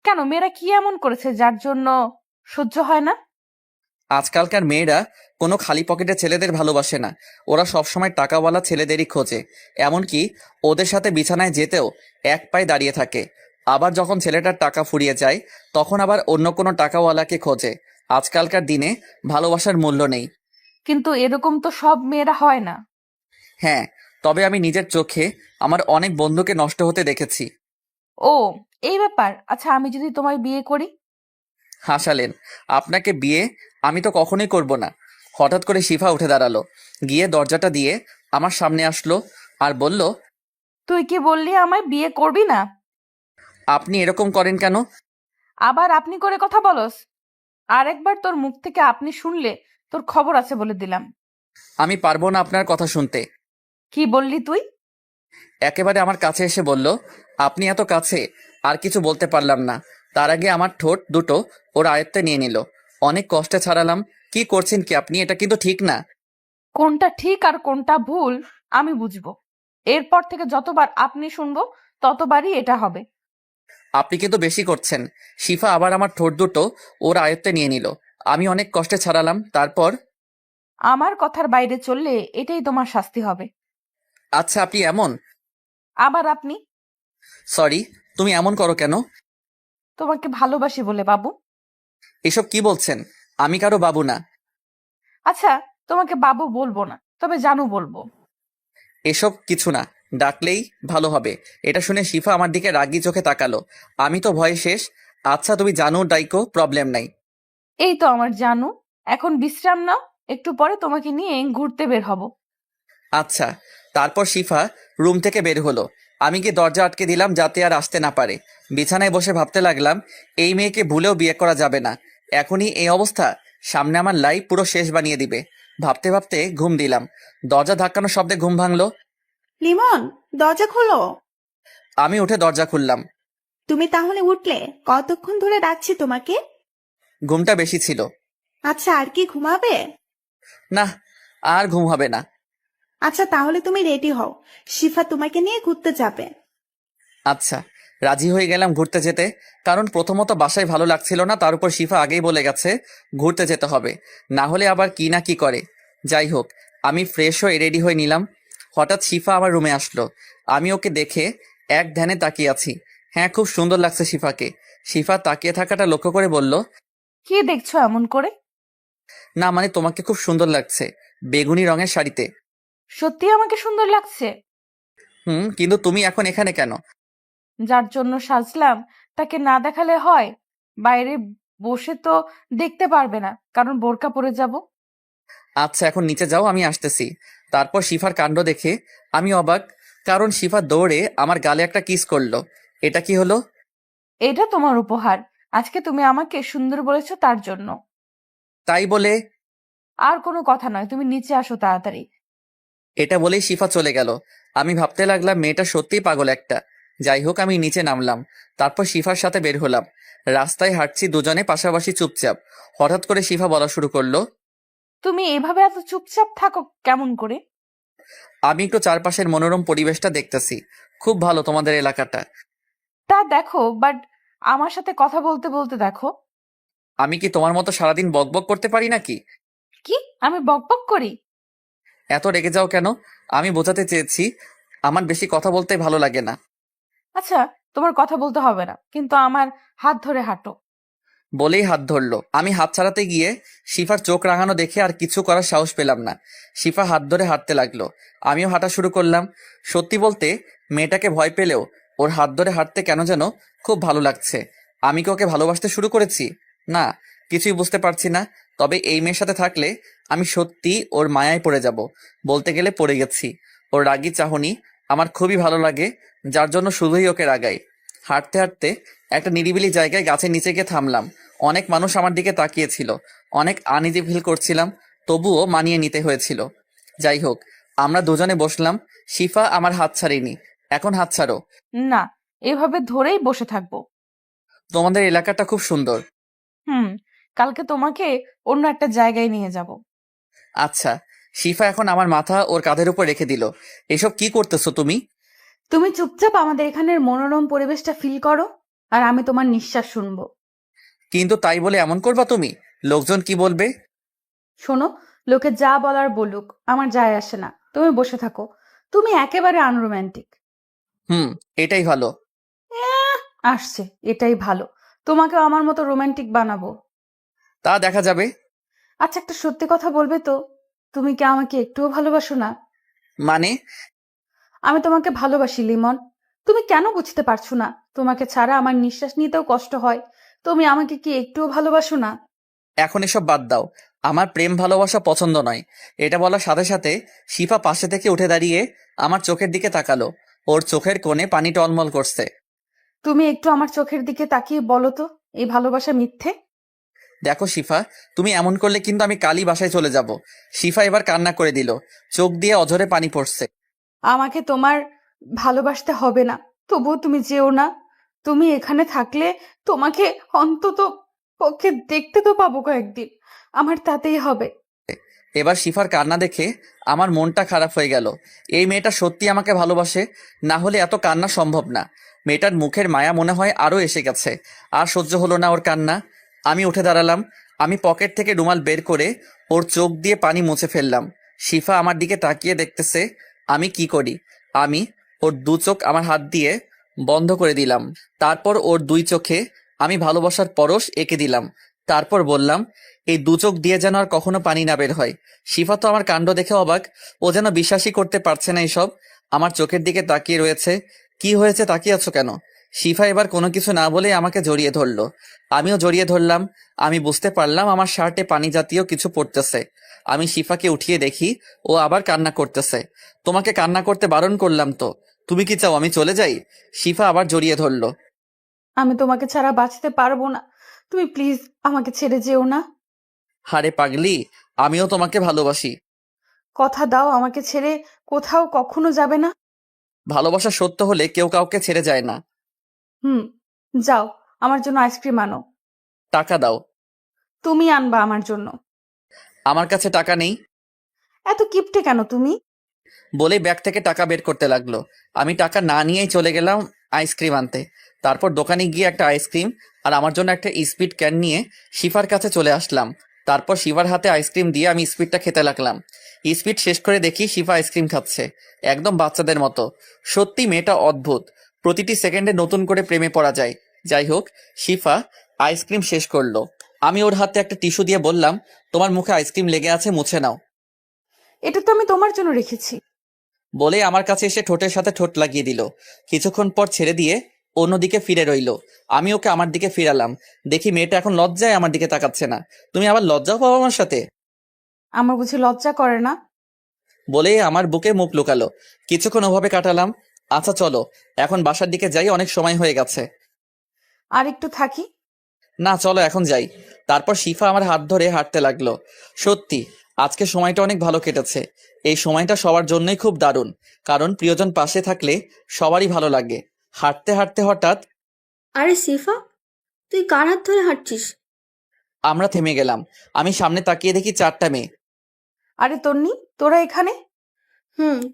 কেন, মেয়েরা কি এমন করেছে যার জন্য সহ্য হয় না? আজকালকার মেয়েরা কোনো খালি পকেটে ছেলেদের ভালোবাসে না। ওরা সবসময় টাকাওয়ালা ছেলেদেরই খোঁজে। এমনকি ওদের সাথে বিছানায় যেতেও এক পায়ে দাঁড়িয়ে থাকে। আবার যখন ছেলেটার টাকা ফুরিয়ে যায়, তখন আবার অন্য কোনো টাকাওয়ালাকে খোঁজে। আজকালকার দিনে ভালোবাসার মূল্য নেই। কিন্তু এরকম তো সব মেয়েরা হয় না। হ্যাঁ, তবে আমি নিজের চোখে আমার অনেক বন্ধুকে নষ্ট হতে দেখেছি। ও, এই ব্যাপার। আচ্ছা, আমি যদি তোমায় বিয়ে করি? হাসালেন। আপনাকে বিয়ে আমি তো কখনোই করব না। হঠাৎ করে শিফা উঠে দাঁড়ালো, গিয়ে দরজাটা দিয়ে আমার সামনে আসলো আর বলল, তুই কি বললি আমায় বিয়ে করবি না? আপনি এরকম করেন কেন? আবার আপনি করে কথা বলস? আরেকবার তোর মুখ থেকে আপনি শুনলে তোর খবর আছে বলে দিলাম। আমি পারবো না আপনার কথা শুনতে। কি বললি তুই? একেবারে আমার কাছে এসে বলল। আপনি এত কাছে, আর কিছু বলতে পারলাম না। তার আগে আমার ঠোঁট দুটো ওর আয়ত্তে নিয়ে নিল। অনেক কষ্টে ছাড়ালাম। কি করছেন কি আপনি? এটা কিন্তু ঠিক না। কোনটা ঠিক আর কোনটা ভুল আমি বুঝবো। এরপর থেকে যতবার আপনি শুনবো ততবারই এটা হবে। আপনি কিন্তু বেশি করছেন। শিফা আবার আমার ঠোঁট দুটো ওর আয়ত্তে নিয়ে নিল। আমি অনেক কষ্টে ছাড়ালাম। তারপর, আমার কথার বাইরে চললে এটাই তোমার শাস্তি হবে। আচ্ছা আপনি এমন। আবার আপনি? সরি, তুমি এমন করো কেন? তোমাকে ভালোবাসি বলে বাবু। এসব কি বলছেন? আমি কারো বাবু না। আচ্ছা, তোমাকে বাবু বলবো না, তবে জানু বলবো। এসব কিছু না, ডাকলেই ভালো হবে। এটা শুনে শিফা আমার দিকে রাগি চোখে তাকালো। আমি তো ভয়ে শেষ। আচ্ছা তুমি জানো ডাইকো, প্রবলেম নাই। এই তো আমার জানু, এখন বিশ্রাম নাও, একটু পরে তোমাকে নিয়ে ঘুরতে বের হব। আচ্ছা। তারপর শিফা রুম থেকে বের হলো। আমি গিয়ে দরজা আটকে দিলাম যাতে আর আসতে না পারে। বিছানায় বসে ভাবতে লাগলাম, এই মেয়েকে ভুলেও বিয়ে করা যাবে না। এখনই এই অবস্থা, সামনে আমার লাইফ পুরো শেষ বানিয়ে দিবে। ভাবতে ভাবতে ঘুম দিলাম। দরজা ধাক্কানোর শব্দে ঘুম ভাঙলো। লিমন, দরজা খোলো। আমি উঠে দরজা খুললাম। তুমি তাহলে উঠলে? কতক্ষণ ধরে ডাকছি তোমাকে। ঘুমটা বেশি ছিল। আচ্ছা, আর কি ঘুমাবে? না, আর ঘুম হবে না। আচ্ছা তাহলে তুমি রেডি হও, শিফা তোমাকে নিয়ে ঘুরতে যাবে। আচ্ছা, রাজি হয়ে গেলাম ঘুরতে যেতে। কারণ প্রথমত বাসায় ভালো লাগছিল না, তার উপর শিফা আগেই বলে গেছে ঘুরতে যেতে হবে, না হলে আবার কি না কি করে। যাই হোক, আমি ফ্রেশ হয়ে রেডি হয়ে নিলাম। হঠাৎ শিফা আমার রুমে আসলো। আমি ওকে দেখে এক ধ্যানে তাকিয়ে আছি। হ্যাঁ, খুব সুন্দর লাগছে শিফাকে। শিফা তাকিয়ে থাকাটা লক্ষ্য করে বলল, কি দেখছো এমন করে? না মানে তোমাকে খুব সুন্দর লাগছে বেগুনি রঙের শাড়িতে। সত্যি আমাকে সুন্দর লাগছে? কিন্তু তুমি এখন এখানে কেন? যার জন্য সাজলাম তাকে না দেখালে হয়? বাইরে বসে তো দেখতে পারবে না, কারণ বোরকা পরে যাব। আচ্ছা এখন নিচে যাও, আমি আসতেছি। তারপর শিফার কাণ্ড দেখে আমি অবাক, কারণ শিফা দৌড়ে আমার গালে একটা কিস করলো। এটা কি হলো? এটা তোমার উপহার, আজকে তুমি আমাকে সুন্দর বলেছো তার জন্য। তাই বলে? আর কোনো কথা নয়, তুমি নিচে আসো তাড়াতাড়ি। এটা বলেই শিফা চলে গেল। আমি ভাবতে লাগলাম মেয়েটা সত্যিই পাগল একটা। যাই হোক, আমি নিচে নামলাম। তারপর শিফার সাথে বের হলাম। রাস্তায় হাঁটছি দুজনে পাশাপাশি চুপচাপ। হঠাৎ করে শিফা বলা শুরু করলো, তুমি এভাবে এত চুপচাপ থাকো কেমন করে? আমি একটু চারপাশের মনোরম পরিবেশটা দেখতেছি। খুব ভালো তোমাদের এলাকাটা। তা দেখো, বাট আমার সাথে কথা বলতে বলতে দেখো। আমি কি তোমার মতো সারাদিন বকবক করতে পারি নাকি? কি আমি বকবক করি? এত রেগে যাও কেন? আমি বোঝাতে চেয়েছি আমার বেশি কথা বলতে ভালো লাগে না। আচ্ছা, তোমার কথা বলতে হবে না, কিন্তু আমার হাত ধরে হাঁটো। বলেই হাত ধরলো। আমি হাত ছাড়াতে গিয়ে শিফার চোখ রাঙানো দেখে আর কিছু করার সাহস পেলাম না। শিফা হাত ধরে হাঁটতে লাগলো, আমিও হাঁটা শুরু করলাম। সত্যি বলতে মেয়েটাকে ভয় পেলেও ওর হাত ধরে হাঁটতে কেন যেন খুব ভালো লাগছে। আমি কি ওকে ভালোবাসতে শুরু করেছি? না, কিছুই বুঝতে পারছি না। তবে এই মেয়ের সাথে থাকলে আমি সত্যি ওর মায়ায় পড়ে যাব। বলতে গেলে পড়ে গেছি। ওর রাগী চাহনি আমার খুবই ভালো লাগে, যার জন্য শুধুই ওকে রাগাই। হাঁটতে হাঁটতে একটা নিরিবিলি জায়গায় গাছের নিচে গিয়ে থামলাম। অনেক মানুষ আমার দিকে তাকিয়েছিল। অনেক আনইজি ফিল করছিলাম, তবুও মানিয়ে নিতে হয়েছিল। যাই হোক, আমরা দুজনে বসলাম। শিফা আমার হাত ছাড়েনি। এখন হাত ছাড়ো। না, এভাবে ধরেই বসে থাকবো। তোমাদের এলাকাটা খুব সুন্দর। কালকে তোমাকে অন্য একটা জায়গায় নিয়ে যাব। আচ্ছা। শিফা এখন আমার মাথা ওর কাঁধের উপর রেখে দিল। এসব কি করতেছো তুমি? তুমি চুপচাপ আমাদের এখানের মনোরম পরিবেশটা ফিল করো, আর আমি তোমার নিঃশ্বাস শুনবো। কিন্তু তাই বলে এমন করবা তুমি? লোকজন কি বলবে? শোনো, লোকে যা বলার বলুক, আমার যায় আসে না। তুমি বসে থাকো, তুমি একেবারে আনরোম্যান্টিক। এটাই ভালো। আসছে, এটাই ভালো। তোমাকেও আমার মতো রোমান্টিক বানাবো। তা দেখা যাবে। আচ্ছা, একটা সত্যি কথা বলবে তো, তুমি কি আমাকে একটুও ভালোবাসো না? মানে? আমি তোমাকে ভালোবাসি লিমন। তুমি কেন বুঝতে পারছো না? তোমাকে ছাড়া আমার নিঃশ্বাস নিতেও কষ্ট হয়। তুমি আমাকে কি একটুও ভালোবাসো না? এখন এসব বাদ দাও। আমার প্রেম ভালোবাসা পছন্দ নয়। এটা বলার সাথে সাথে শিফা পাশে থেকে উঠে দাঁড়িয়ে আমার চোখের দিকে তাকালো। ওর চোখের কোণে পানি টলমল করছে। তুমি একটু আমার চোখের দিকে তাকিয়ে বলো তো, এই ভালোবাসা মিথ্যে? দেখো শিফা, তুমি এমন করলে কিন্তু আমি কালই বাসায় চলে যাব। শিফা এবার কান্না করে দিল, চোখ দিয়ে অঝরে পানি পড়ছে। আমাকে তোমার ভালোবাসতে হবে না, তবুও তুমি যেও না। তুমি এখানে থাকলে তোমাকে অন্তত পক্ষে দেখতে তো পাবো কয়েকদিন, আমার তাতেই হবে। এবার শিফার কান্না দেখে আমার মনটা খারাপ হয়ে গেল। এই মেয়েটা সত্যি আমাকে ভালোবাসে, না হলে এত কান্না সম্ভব না। মেয়েটার মুখের মায়া মনে হয় আরো এসে গেছে। আর সহ্য হলো না ওর কান্না। আমি উঠে দাঁড়ালাম। আমি পকেট থেকে রুমাল বের করে ওর চোখ দিয়ে পানি মুছে ফেললাম। শিফা আমার দিকে তাকিয়ে দেখতেছে আমি কি করি। আমি ওর দু চোখ আমার হাত দিয়ে বন্ধ করে দিলাম। তারপর ওর দুই চোখে আমি ভালোবাসার পরশ এঁকে দিলাম। তারপর বললাম, এই দু চোখ দিয়ে যেন আর কখনো পানি না বের হয়। শিফা তো আমার কাণ্ড দেখে অবাক। ও যেন বিশ্বাসই করতে পারছে না এসব। আমার চোখের দিকে তাকিয়ে রয়েছে। কি হয়েছে, তাকিয়ে আছো কেন? শিফা এবার কোনো কিছু না বলে আমাকে জড়িয়ে ধরলো। আমিও জড়িয়ে ধরলাম। আমি বুঝতে পারলাম আমার শার্টে পানি জাতীয় কিছু পড়তেছে। আমি শিফাকে উঠিয়ে দেখি ও আবার কান্না করতেছে। তোমাকে কান্না করতে বারণ করলাম তো, তুমি কি চাও আমি চলে যাই? শিফা আবার জড়িয়ে ধরলো। আমি তোমাকে ছাড়া বাঁচতে পারবো না, তুমি প্লিজ আমাকে ছেড়ে যেও না। হারে পাগলি, আমিও তোমাকে ভালোবাসি। কথা দাও আমাকে ছেড়ে কোথাও কখনো যাবে না। ভালোবাসা সত্য হলে কেউ কাউকে ছেড়ে যায় না। হুম, যাও, আমার জন্য আইসক্রিম আনো। টাকা দাও। তুমি আনবা আমার জন্য। আমার কাছে টাকা নেই। এত কিপটে কেন তুমি? বলেই ব্যাগ থেকে টাকা বের করতে লাগলো। আমি টাকা না নিয়েই চলে গেলাম আইসক্রিম আনতে। তারপর দোকানে গিয়ে একটা আইসক্রিম আর আমার জন্য একটা স্পিড ক্যান নিয়ে শিফার কাছে চলে আসলাম। তারপর শিফার হাতে আইসক্রিম দিয়ে আমি স্পিডটা খেতে লাগলাম। স্পিড শেষ করে দেখি শিফা আইসক্রিম খাচ্ছে, একদম বাচ্চাদের মতো। সত্যি মেয়েটা অদ্ভুত, প্রতিটি সেকেন্ডে নতুন করে প্রেমে পড়া যায়। যাই হোক, শিফা আইসক্রিম শেষ করলো। আমি ওর হাতে একটা টিস্যু দিয়ে বললাম, তোমার মুখে আইসক্রিম লেগে আছে, মুছে নাও। এটা তো আমি তোমার জন্য রেখেছি। বলে আমার কাছে এসে ঠোঁটের সাথে ঠোঁট লাগিয়ে দিল। কিছুক্ষণ পর ছেড়ে দিয়ে অন্যদিকে ফিরে রইল। আমি ওকে আমার দিকে ফিরালাম। দেখি মেয়েটা এখন লজ্জায় আমার দিকে তাকাচ্ছে না। তুমি আবার লজ্জাও পাবো আমার সাথে? আমার বুঝি লজ্জা করে না? বলে আমার বুকে মুখ লুকালো। কিছুক্ষণ ওভাবে কাটালাম। আচ্ছা চলো এখন বাসার দিকে যাই, অনেক সময় হয়ে গেছে। আর একটু থাকি। না চলো এখন যাই। তারপর শিফা আমার হাত ধরে হাঁটতে লাগলো। সত্যি আজকে সময়টা অনেক ভালো কেটেছে। এই সময়টা সবার জন্যই খুব দারুণ, কারণ প্রিয়জন পাশে থাকলে সবারই ভালো লাগে। হাঁটতে হাঁটতে হঠাৎ আরে সিফা, তুই কার হাত ধরে হাঁটছিস? আমরা থেমে গেলাম। আমি সামনে তাকিয়ে দেখি 4টা মেয়ে। আরে তন্নি, তোরা এখানে?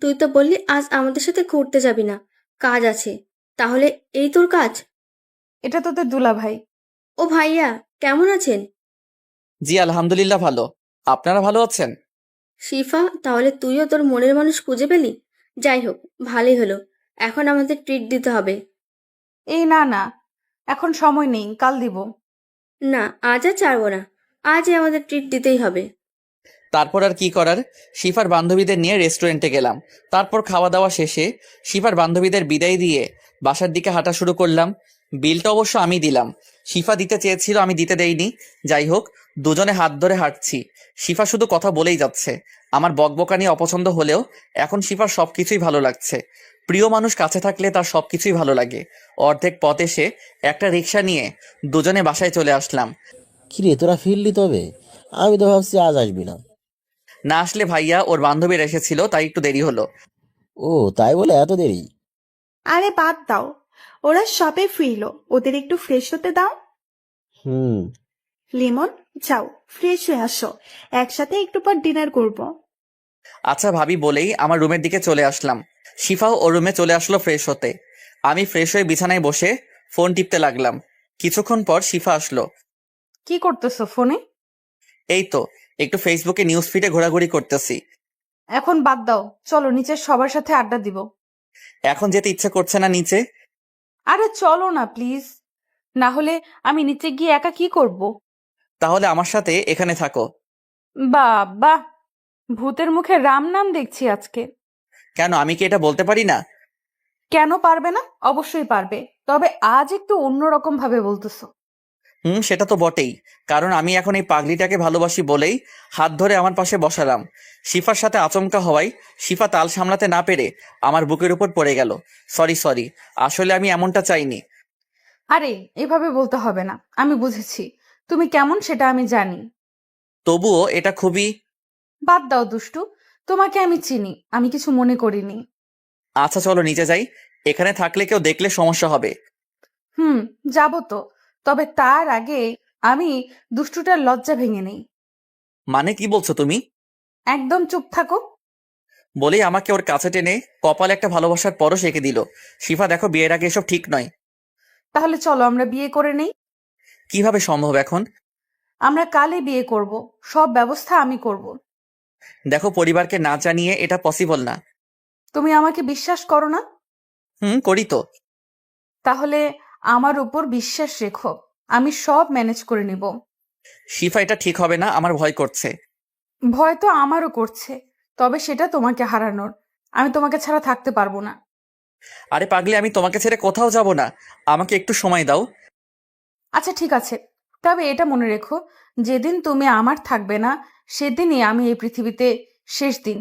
তুই তো বললি আজ আমাদের সাথে ঘুরতে যাবি না, কাজ আছে। তাহলে এই তোর কাজ? এটা তোদের দুলা ভাই। ও ভাইয়া, কেমন আছেন? জি আলহামদুলিল্লাহ ভালো। আপনারা ভালো আছেন? শিফা, তাহলে তুইও তোর মনের মানুষ খুঁজে পেলি। যাই হোক, ভালোই হলো। এখন আমাদের ট্রিট দিতে হবে। এই না না, এখন সময় নেই, কাল দিব। না, আজ আর ছাড়বো না। আজই আমাদের ট্রিট দিতেই হবে। তারপর আর কি করার, শিফার বান্ধবীদের নিয়ে রেস্টুরেন্টে গেলাম। তারপর খাওয়া দাওয়া শেষে শিফার বান্ধবীদের বিদায় দিয়ে বাসার দিকে হাঁটা শুরু করলাম। বিলটা অবশ্য আমি দিলাম, শিফা দিতে চেয়েছিল, আমি দিতে দেইনি। যাই হোক, দুজনে হাত ধরে হাঁটছি। শিফা শুধু কথা বলেই যাচ্ছে। আমার বকবকানি অপছন্দ হলেও এখন শিফার সবকিছুই ভালো লাগছে। প্রিয় মানুষ কাছে থাকলে তার সবকিছুই ভালো লাগে। অর্ধেক পথ এসে একটা রিক্সা নিয়ে দুজনে বাসায় চলে আসলাম। কিরে তোরা ফিরলি তবে? আমি তো ভাবছি আজ আসবি না। না আসলে ভাইয়া ওর বান্ধবীর এসেছিল, তাই একটু দেরি হলো। ও তাই বলে এত দেরি? আরে বাদ দাও, ওরা সবে ফিরলো, ওদের একটু ফ্রেশ হতে দাও। হুম। লিমন, যাও ফ্রেশ হয়ে আসো, একসাথে একটু পর ডিনার করব। আচ্ছা ভাবি বলেই আমার রুমের দিকে চলে আসলাম। শিফাও ওর রুমে চলে আসলো ফ্রেশ হতে। আমি ফ্রেশ হয়ে বিছানায় বসে ফোন টিপতে লাগলাম। কিছুক্ষণ পর শিফা আসলো। কি করতেছো ফোনে? এই তো একটু ফেসবুকে নিউজ ফিডে ঘোরাঘুরি করতেছি। এখন বাদ দাও, চলো নিচে সবার সাথে আড্ডা দিব। এখন যেতে ইচ্ছে করছে না নিচে। আরে চলো না প্লিজ, না হলে আমি নিচে গিয়ে একা কি করব? তাহলে আমার সাথে এখানে থাকো। বাবা, ভূতের মুখে রাম নাম দেখছি আজকে। কেন, আমি কি এটা বলতে পারি না? কেন পারবে না? অবশ্যই পারবে, তবে আজ একটু অন্যরকম ভাবে বলতেছো। সেটা তো বটেই, কারণ আমি এখন এই পাগলিটাকে ভালোবাসি বলেই হাত ধরে আমার পাশে বসালাম। শিফার সাথে আচমকা হওয়ায় শিফা তাল সামলাতে না পেরে আমার বুকের উপর পড়ে গেল। সরি, আসলে আমি এমনটা চাইনি। আরে এভাবে বলতে হবে না, আমি বুঝেছি তুমি কেমন সেটা আমি জানি। তবুও এটা খুবই... বাদ দাও দুষ্টু, তোমাকে আমি চিনি, আমি কিছু মনে করিনি। আচ্ছা চলো নিচে যাই, এখানে থাকলে কেউ দেখলে সমস্যা হবে। যাবো তো, তবে তার আগে আমি দুষ্টুটার লজ্জা ভেঙে নেই। মানে কি বলছো তুমি? একদম চুপ থাকো। বলেই আমাকে ওর কাছে টেনে কপালে একটা ভালোবাসার পরশ এঁকে দিল। শিফা দেখো, বিয়ের আগে এসব ঠিক নয়। তাহলে চলো আমরা বিয়ে করে নেই। কিভাবে সম্ভব এখন? আমরা কালই বিয়ে করব, সব ব্যবস্থা আমি করব। দেখো, পরিবারকে না জানিয়ে এটা পসিবল না। তুমি আমাকে বিশ্বাস করো না? করি তো। তাহলে আমার উপর বিশ্বাস রেখো, আমি সব ম্যানেজ করে নিব। শিফা, এটা ঠিক হবে না, আমার ভয় করছে। ভয় তো আমারও করছে, তবে সেটা তোমাকে হারানোর। আমি তোমাকে ছাড়া থাকতে পারবো না। আরে পাগলি, আমি তোমাকে ছেড়ে কোথাও যাব না, আমাকে একটু সময় দাও। আচ্ছা ঠিক আছে, তবে এটা মনে রেখো, যেদিন তুমি আমার থাকবে না সেদিনই আমি এই পৃথিবীতে শেষ দিন।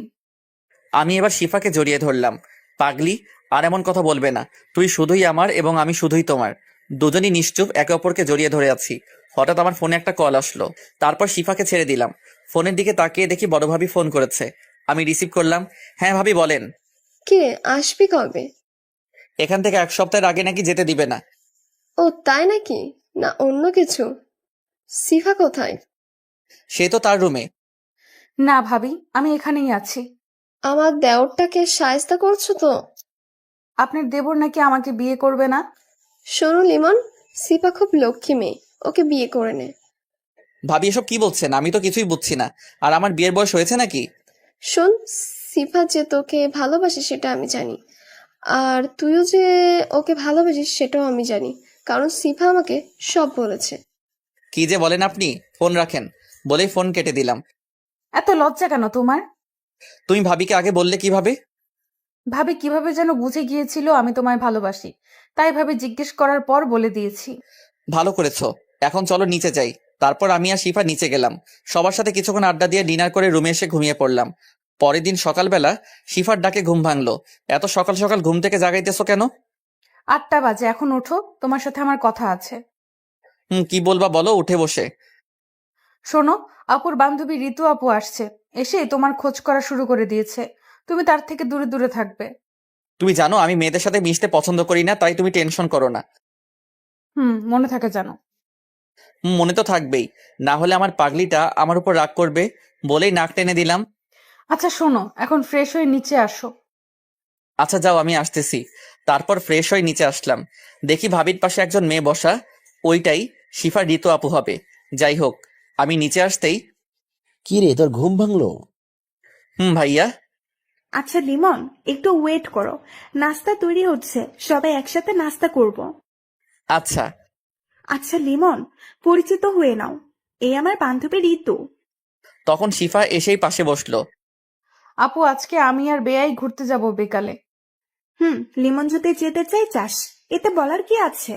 আমি এবার শিফাকে জড়িয়ে ধরলাম। পাগলি, আর এমন কথা বলবে না। তুই শুধুই আমার এবং আমি শুধুই তোমার। দুজনই নিশ্চুপ একে অপরকে জড়িয়ে ধরে আছি। হঠাৎ আমার ফোনে একটা কল আসলো। তারপর শিফাকে ছেড়ে দিলাম। ফোনের দিকে তাকিয়ে দেখি বড় ভাবি ফোন করেছে। আমি রিসিভ করলাম। হ্যাঁ ভাবি, বলেন। কিরে, আসবি কবে? এখান থেকে 1 সপ্তাহের আগে নাকি যেতে দিবে না। ও তাই নাকি? না অন্য কিছু? সিফা কোথায়? সে তো তার রুমে। না ভাবি, আমি এখানেই আছি। আমার দেওরটাকে শায়েস্তা করছো তো? আপনার দেবর নাকি আমাকে বিয়ে করবে না। শোনো লিমন, সিফা খুব লক্ষ্মী মেয়ে, ওকে বিয়ে করে নে। ভাবি এসব কি বলছেন? আমি তো কিছুই বুঝছি না। আর আমার বিয়ের বয়স হয়েছে নাকি? শোন, সিফা যে তোকে ভালোবাসে সেটা আমি জানি, আর তুইও যে ওকে ভালোবাসিস সেটাও আমি জানি, কারণ সিফা আমাকে সব বলেছে। কি যে বলেন আপনি! ফোন রাখেন, বলেই ফোন কেটে দিলাম। এত লজ্জা কেন তোমার? তুমি ভাবিকে আগে বললে কিভাবে? ভাবি কিভাবে যেন বুঝে গিয়েছিল আমি তোমায় ভালোবাসি, তাই ভাবে জিজ্ঞেস করার পর বলে দিয়েছি। ভালো করেছো। এখন চলো নিচে যাই। তারপর আমি আর শিফা নিচে গেলাম। সবার সাথে কিছুক্ষণ আড্ডা দিয়ে ডিনার করে রুমে এসে ঘুমিয়ে পড়লাম। পরের দিন সকালবেলা শিফার ডাকে ঘুম ভাঙলো। এত সকাল সকাল ঘুম থেকে জাগাইতেছো কেন? 8টা বাজে, এখন ওঠো, তোমার সাথে আমার কথা আছে। কি বলবা বলো, উঠে বসে। শোনো, আপুর বান্ধবী ঋতু আপু আসছে, এসে তোমার খোঁজ করা শুরু করে দিয়েছে। তুমি তার থেকে দূরে দূরে থাকবে। তুমি জানো আমি মেয়েদের সাথে মিশতে পছন্দ করি না, তাই তুমি টেনশন করো না। মনে থাকে জানো। মনে তো থাকবেই, না হলে আমার পাগলিটা আমার উপর রাগ করবে। বলেই নাক টেনে দিলাম। আচ্ছা শোনো, এখন ফ্রেশ হয়ে নিচে আসো। আচ্ছা যাও, আমি আসতেছি। তারপর ফ্রেশ হয়ে নিচে আসলাম। দেখি ভাবির পাশে একজন মেয়ে বসা। ওইটাই শিফা ঋতু আপু হবে। যাই হোক, আমি নিচে আসতেই, কি রে, তোর ঘুম ভাঙলো? ভাইয়া। আচ্ছা লিমন, একটু ওয়েট করো, নাস্তা তৈরি হচ্ছে, সবাই একসাথে নাস্তা করব। আচ্ছা। আচ্ছা লিমন, পরিচিত হয়ে নাও, এই আমার বান্ধবী ঋতু। তখন শিফা এসেই পাশে বসলো। আপু, আজকে আমি আর বেয়াই ঘুরতে যাব বিকালে। লিমন যদি যেতে চাই চাস, এতে বলার কি আছে?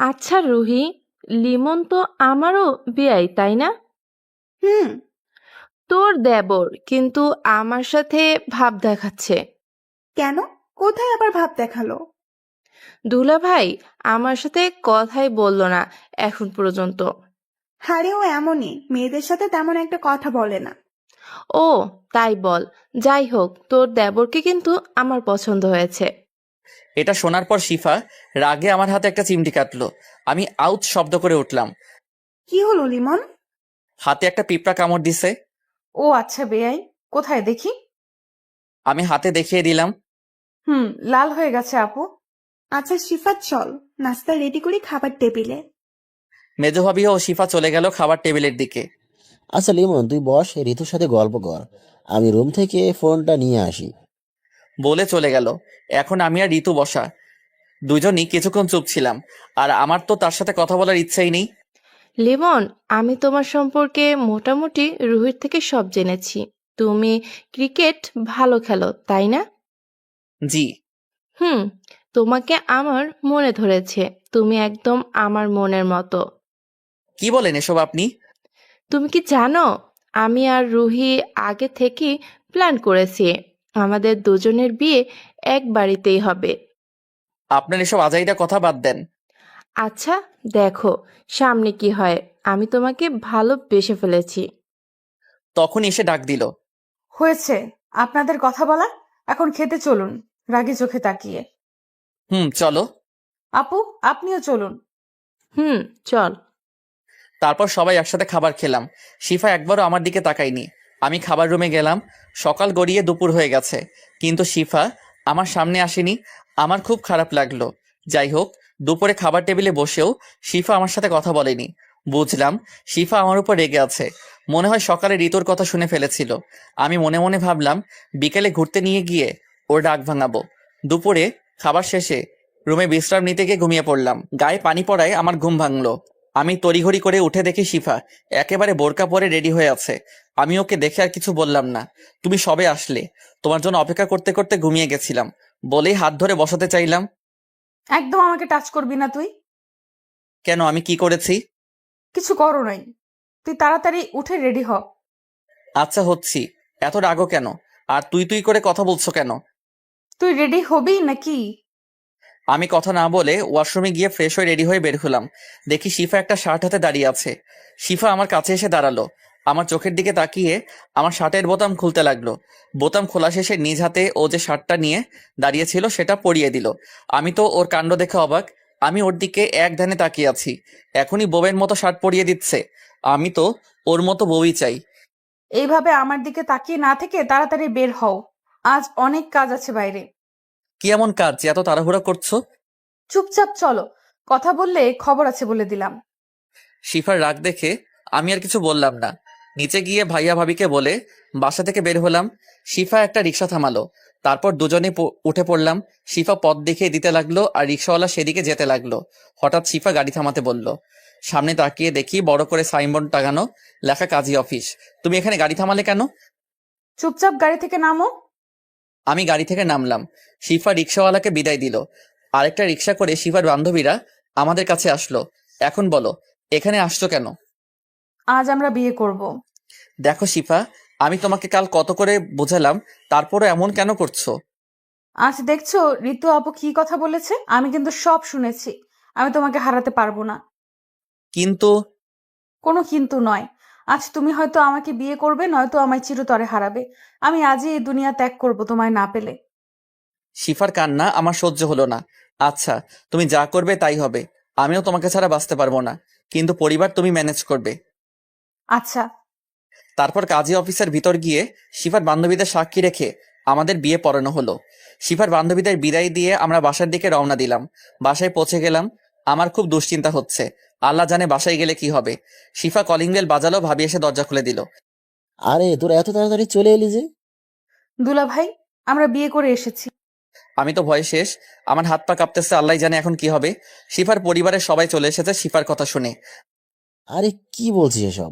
আচ্ছা রুহি, লিমন তো আমারও বেয়াই, তাই না? হুম। তোর দেবর কিন্তু আমার সাথে ভাব দেখাচ্ছে। কেন? কোথায় আবার ভাব দেখালো? দুলা ভাই আমার সাথে কথাই বললো না এখন পর্যন্ত। হারে ও এমনই, মেয়েদের সাথে তেমন একটা কথা বলে না। ও তাই বল। যাই হোক, তোর দেবরকে কিন্তু আমার পছন্দ হয়েছে। এটা শোনার পর শিফা রাগে আমার হাতে একটা চিমটি কাটলো। আমি আউচ শব্দ করে উঠলাম। কি হলো লিমন? হাতে একটা পিঁপড়া কামড় দিছে। ও আচ্ছা বেয়াই, কোথায় দেখি? আমি হাতে দেখিয়ে দিলাম। লাল হয়ে গেছে আপু। আচ্ছা শিফা, চল নাস্তা রেডি করি খাবার টেবিলে। মেজো ভাবি ও শিফা চলে গেল খাবার টেবিলের দিকে। আচ্ছা লিমন, তুই বস, ঋতুর সাথে গল্প কর, আমি রুম থেকে ফোনটা নিয়ে আসি। বলে চলে গেল। এখন আমি আর ঋতু বসা দুজনই কিছুক্ষণ চুপ ছিলাম। আর আমার তো তার সাথে কথা বলার ইচ্ছাই নেই। লিমন, আমি তোমার সম্পর্কে মোটামুটি রুহির থেকে সব জেনেছি। তুমি ক্রিকেট ভালো খেলো, তাই না? জি। তোমাকে আমার মনে ধরেছে। তুমি একদম আমার মনের মতো। কি বলেন এসব আপনি? তুমি কি জানো, আমি আর রুহি আগে থেকে প্ল্যান করেছি আমাদের দুজনের বিয়ে এক বাড়িতেই হবে। আপনার এসব আজাইরা কথা বাদ দেন। আচ্ছা দেখো সামনে কি হয়। আমি তোমাকে ভালোবেসে ফেলেছি। তখন এসে ডাক দিল। হয়েছে আপনাদের কথা বলা, এখন খেতে চলুন, রাগী চোখে তাকিয়ে। চলো। আপু, আপনিও চলুন। চল। তারপর সবাই একসাথে খাবার খেলাম। শিফা একবারও আমার দিকে তাকায়নি। আমি খাবার রুমে গেলাম। সকাল গড়িয়ে দুপুর হয়ে গেছে, কিন্তু শিফা আমার সামনে আসেনি। আমার খুব খারাপ লাগলো। যাই হোক, দুপুরে খাবার টেবিলে বসেও শিফা আমার সাথে কথা বলেনি। বুঝলাম শিফা আমার উপর রেগে আছে। মনে হয় সকালে ঋতুর কথা শুনে ফেলেছিল। আমি মনে মনে ভাবলাম বিকেলে ঘুরতে নিয়ে গিয়ে ওর রাগ ভাঙাবো। দুপুরে খাবার শেষে রুমে বিশ্রাম নিতে গিয়ে ঘুমিয়ে পড়লাম। গায়ে পানি পড়ায় আমার ঘুম ভাঙলো। আমি তড়িঘড়ি করে উঠে দেখি শিফা একেবারে বোরকা পরে রেডি হয়ে আছে। আমি ওকে দেখে আর কিছু বললাম না। তুমি সবে আসলে, তোমার জন্য অপেক্ষা করতে করতে ঘুমিয়ে গেছিলাম বলেই হাত ধরে বসাতে চাইলাম। একদম আমাকে টাচ করবি না তুই। কেন, আমি কি করেছি? কিছু করো নাই। তুই তাড়াতাড়ি উঠে রেডি হ। আচ্ছা হচ্ছি, এত রাগও কেন? আর তুই তুই করে কথা বলছো কেন? তুই রেডি হবি নাকি? আমি কথা না বলে ওয়াশরুমে গিয়ে ফ্রেশ হয়ে রেডি হয়ে বের হলাম। দেখি শিফা একটা শার্ট হাতে দাঁড়িয়ে আছে। শিফা আমার কাছে এসে দাঁড়ালো। আমার চোখের দিকে তাকিয়ে আমার শার্টের বোতাম খুলতে লাগলো। বোতাম খোলা শেষে নিজ হাতে ও যে শার্টটা নিয়ে দাঁড়িয়েছিল সেটা পরিয়ে দিল। আমি তো ওর কাণ্ড দেখে অবাক। আমি ওর দিকে এক ধ্যানে তাকিয়ে আছি। এখনই বউয়ের মতো শার্ট পরিয়ে দিচ্ছে। আমি তো ওর মতো বউই চাই। এইভাবে আমার দিকে তাকিয়ে না থেকে তাড়াতাড়ি বের হও। আজ অনেক কাজ আছে বাইরে। কি এমন কাজ যে এত তাড়াহুড়া করছো? চুপচাপ চলো, কথা বললে খবর আছে বলে দিলাম। শিফার রাগ দেখে আমি আর কিছু বললাম না। নিচে গিয়ে ভাইয়া ভাবিকে বলে বাসা থেকে বের হলাম। শিফা একটা রিক্সা থামালো। তারপর দুজনে উঠে পড়লাম। শিফা পথ দেখিয়ে দিতে লাগলো আর রিক্সাওয়ালা সেদিকে যেতে লাগলো। হঠাৎ শিফা গাড়ি থামাতে বলল। সামনে তাকিয়ে দেখি বড় করে সাইনবোর্ড টাঙানো, লেখা কাজী অফিস। তুমি এখানে গাড়ি থামালে কেন? চুপচাপ গাড়ি থেকে নামো। আমি গাড়ি থেকে নামলাম। শিফা রিক্সাওয়ালাকে বিদায় দিল। আরেকটা রিক্সা করে শিফার বান্ধবীরা আমাদের কাছে আসলো। এখন বলো, এখানে আসছো কেন? আজ আমরা বিয়ে করব। দেখো শিফা, আমি তোমাকে কাল কত করে বোঝালাম, তারপরে এমন কেন করছো? আজ দেখছো ঋতু আপু কি কথা বলেছে? আমি কিন্তু সব শুনেছি। আমি তোমাকে হারাতে পারবো না। কিন্তু কোনো কিন্তু নয়। আজ তুমি হয়তো আমাকে বিয়ে করবে, নয়তো আমায় চিরতরে হারাবে। আমি আজই এই দুনিয়া ত্যাগ করব তোমায় না পেলে। শিফার কান্না আমার সহ্য হলো না। আচ্ছা, তুমি যা করবে তাই হবে। আমিও তোমাকে ছাড়া বাঁচতে পারবো না, কিন্তু পরিবার তুমি ম্যানেজ করবে। আচ্ছা। তারপর কাজী অফিসের ভিতর গিয়ে শিফার বান্ধবীদের সাক্ষী রেখে আমাদের বিয়ে পড়ানো হলো। শিফার বান্ধবীদের বিদায় দিয়ে আমরা বাসার দিকে রওনা দিলাম। বাসায় পৌঁছে গেলাম। আমার খুব দুশ্চিন্তা হচ্ছে। আল্লাহ জানে বাসায় গেলে কি হবে। শিফা কলিং বেল বাজালো, ভাবি এসে দরজা খুলে দিল। আরে তোরা এত তাড়াতাড়ি চলে এলি যে? দুলা ভাই, আমরা বিয়ে করে এসেছি। আমি তো ভয়ে শেষ। আমার হাত পা কাঁপতেছে, আল্লাহ জানে এখন কি হবে। শিফার পরিবারের সবাই চলে এসেছে শিফার কথা শুনে। আরে কি বলছিস এসব?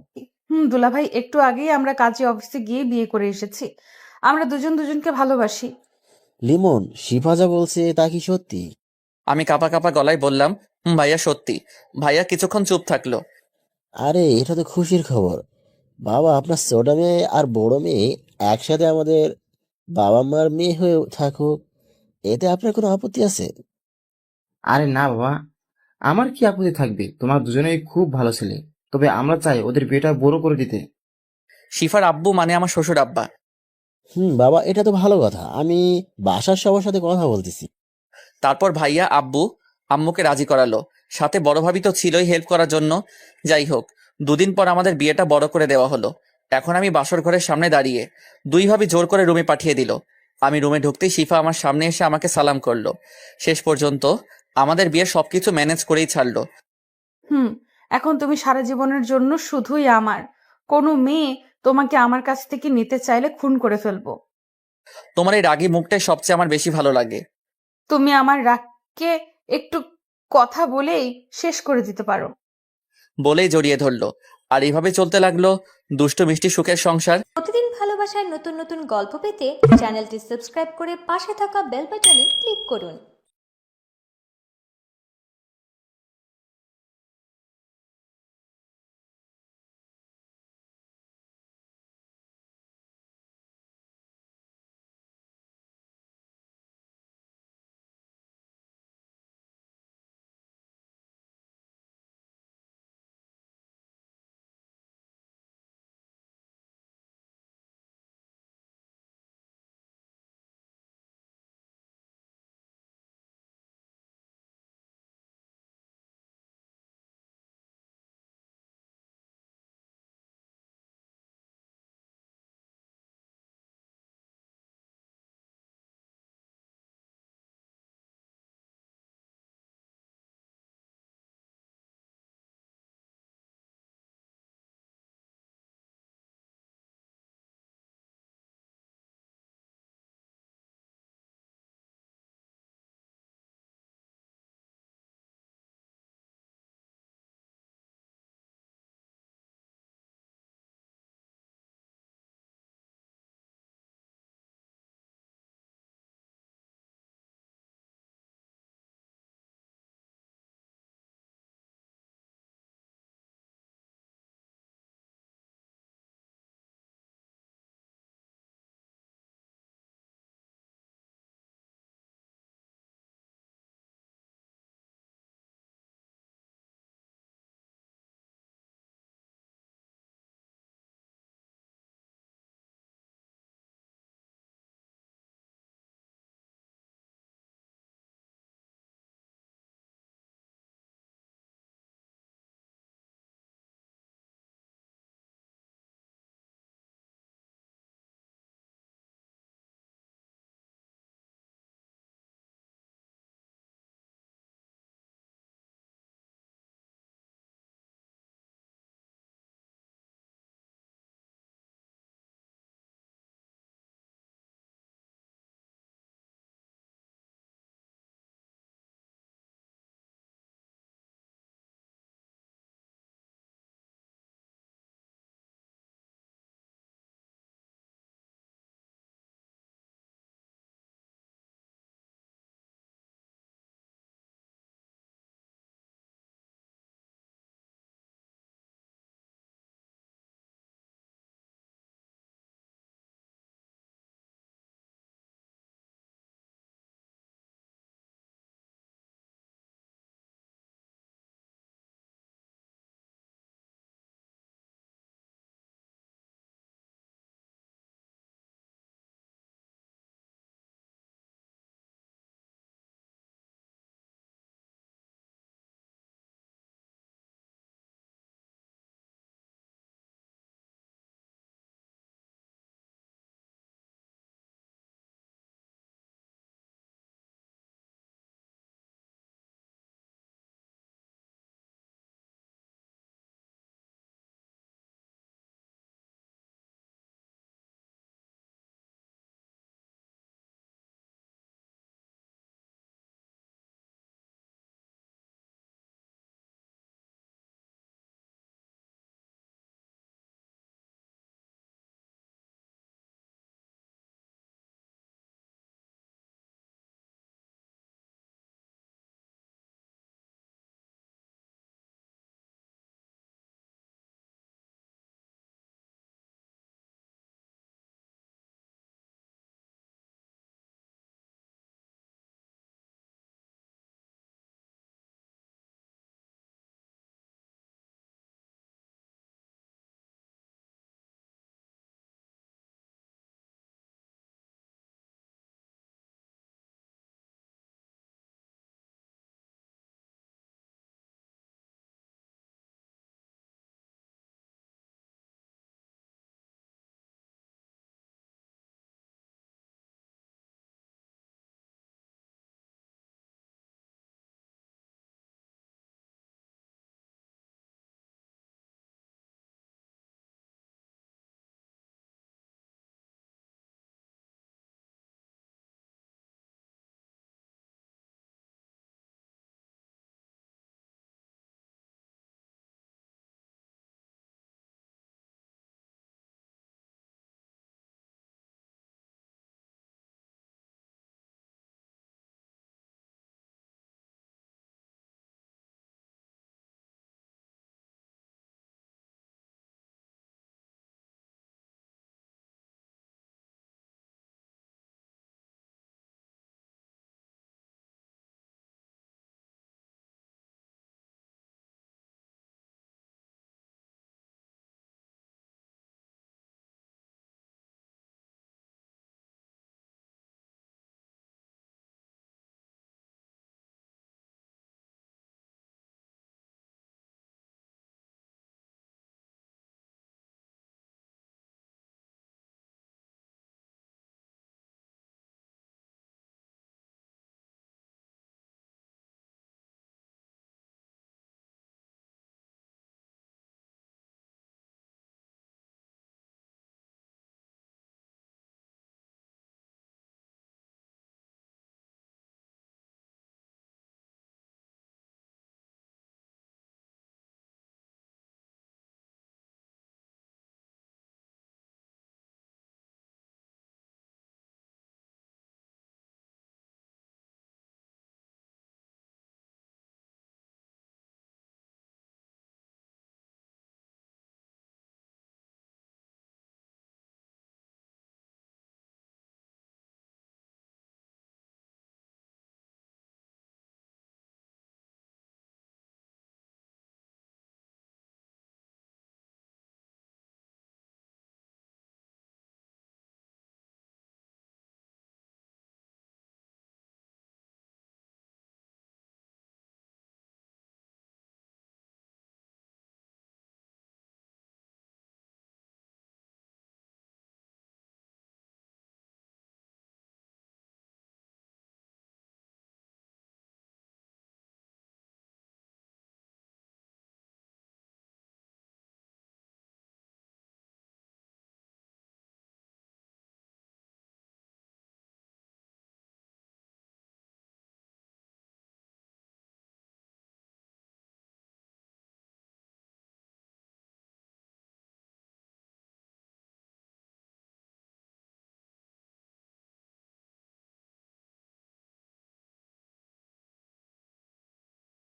দুলা ভাই, একটু আগেই আমরা কাজী অফিসে গিয়ে বিয়ে করে এসেছি। আমরা দুজন দুজনকে ভালোবাসি। লিমন, শিফা যা বলছে তা কি সত্যি? আমি কাঁপা কাঁপা গলায় বললাম, ভাইয়া সত্যি। ভাইয়া কিছুক্ষণ চুপ থাকলো। আরে এটা তো খুশির খবর। বাবা, আপনার ছোট মেয়ে আর বড় মেয়ে একসাথে আমাদের বাবা মার মেয়ে হয়ে থাকুক, এতে আপনার কোনো আপত্তি আছে? আরে না বাবা, আমার কি আপত্তি থাকবে? তোমার দুজনেই খুব ভালো ছেলে, তবে আমরা চাই ওদের বিয়েটা বড় করে দিতে। শিফার আব্বু মানে আমার শ্বশুর আব্বা। বাবা, এটা তো ভালো কথা। আমি বাসার সবার সাথে কথা বলতেছি। তারপর ভাইয়া আব্বু আম্মুকে রাজি করালো। সাথে বড় ভাবি তো ছিলই হেল্প করার জন্য। যাই হোক, দুদিন পর আমাদের বিয়েটা বড় করে দেওয়া হলো। এখন আমি বাসর ঘরের সামনে দাঁড়িয়ে, দুই ভাবি জোর করে রুমে পাঠিয়ে দিল। আমি রুমে ঢুকতেই শিফা আমার সামনে এসে আমাকে সালাম করলো। শেষ পর্যন্ত আমাদের বিয়ে সবকিছু ম্যানেজ করেই ছাড়লো। এখন তুমি সারা জীবনের জন্য শুধুই আমার। কোনো মেয়ে তোমাকে আমার কাছ থেকে নিতে চাইলে খুন করে ফেলবো। তোমার এই রাগী মুখটাই সবচেয়ে আমার বেশি ভালো লাগে। তুমি আমার রাগকে একটু কথা বলেই শেষ করে দিতে পারো। বলেই জড়িয়ে ধরলো। আর এইভাবে চলতে লাগলো দুষ্টু মিষ্টি সুখের সংসার। প্রতিদিন ভালোবাসার নতুন নতুন গল্প পেতে চ্যানেলটি সাবস্ক্রাইব করে পাশে থাকা বেল বাটনে ক্লিক করুন।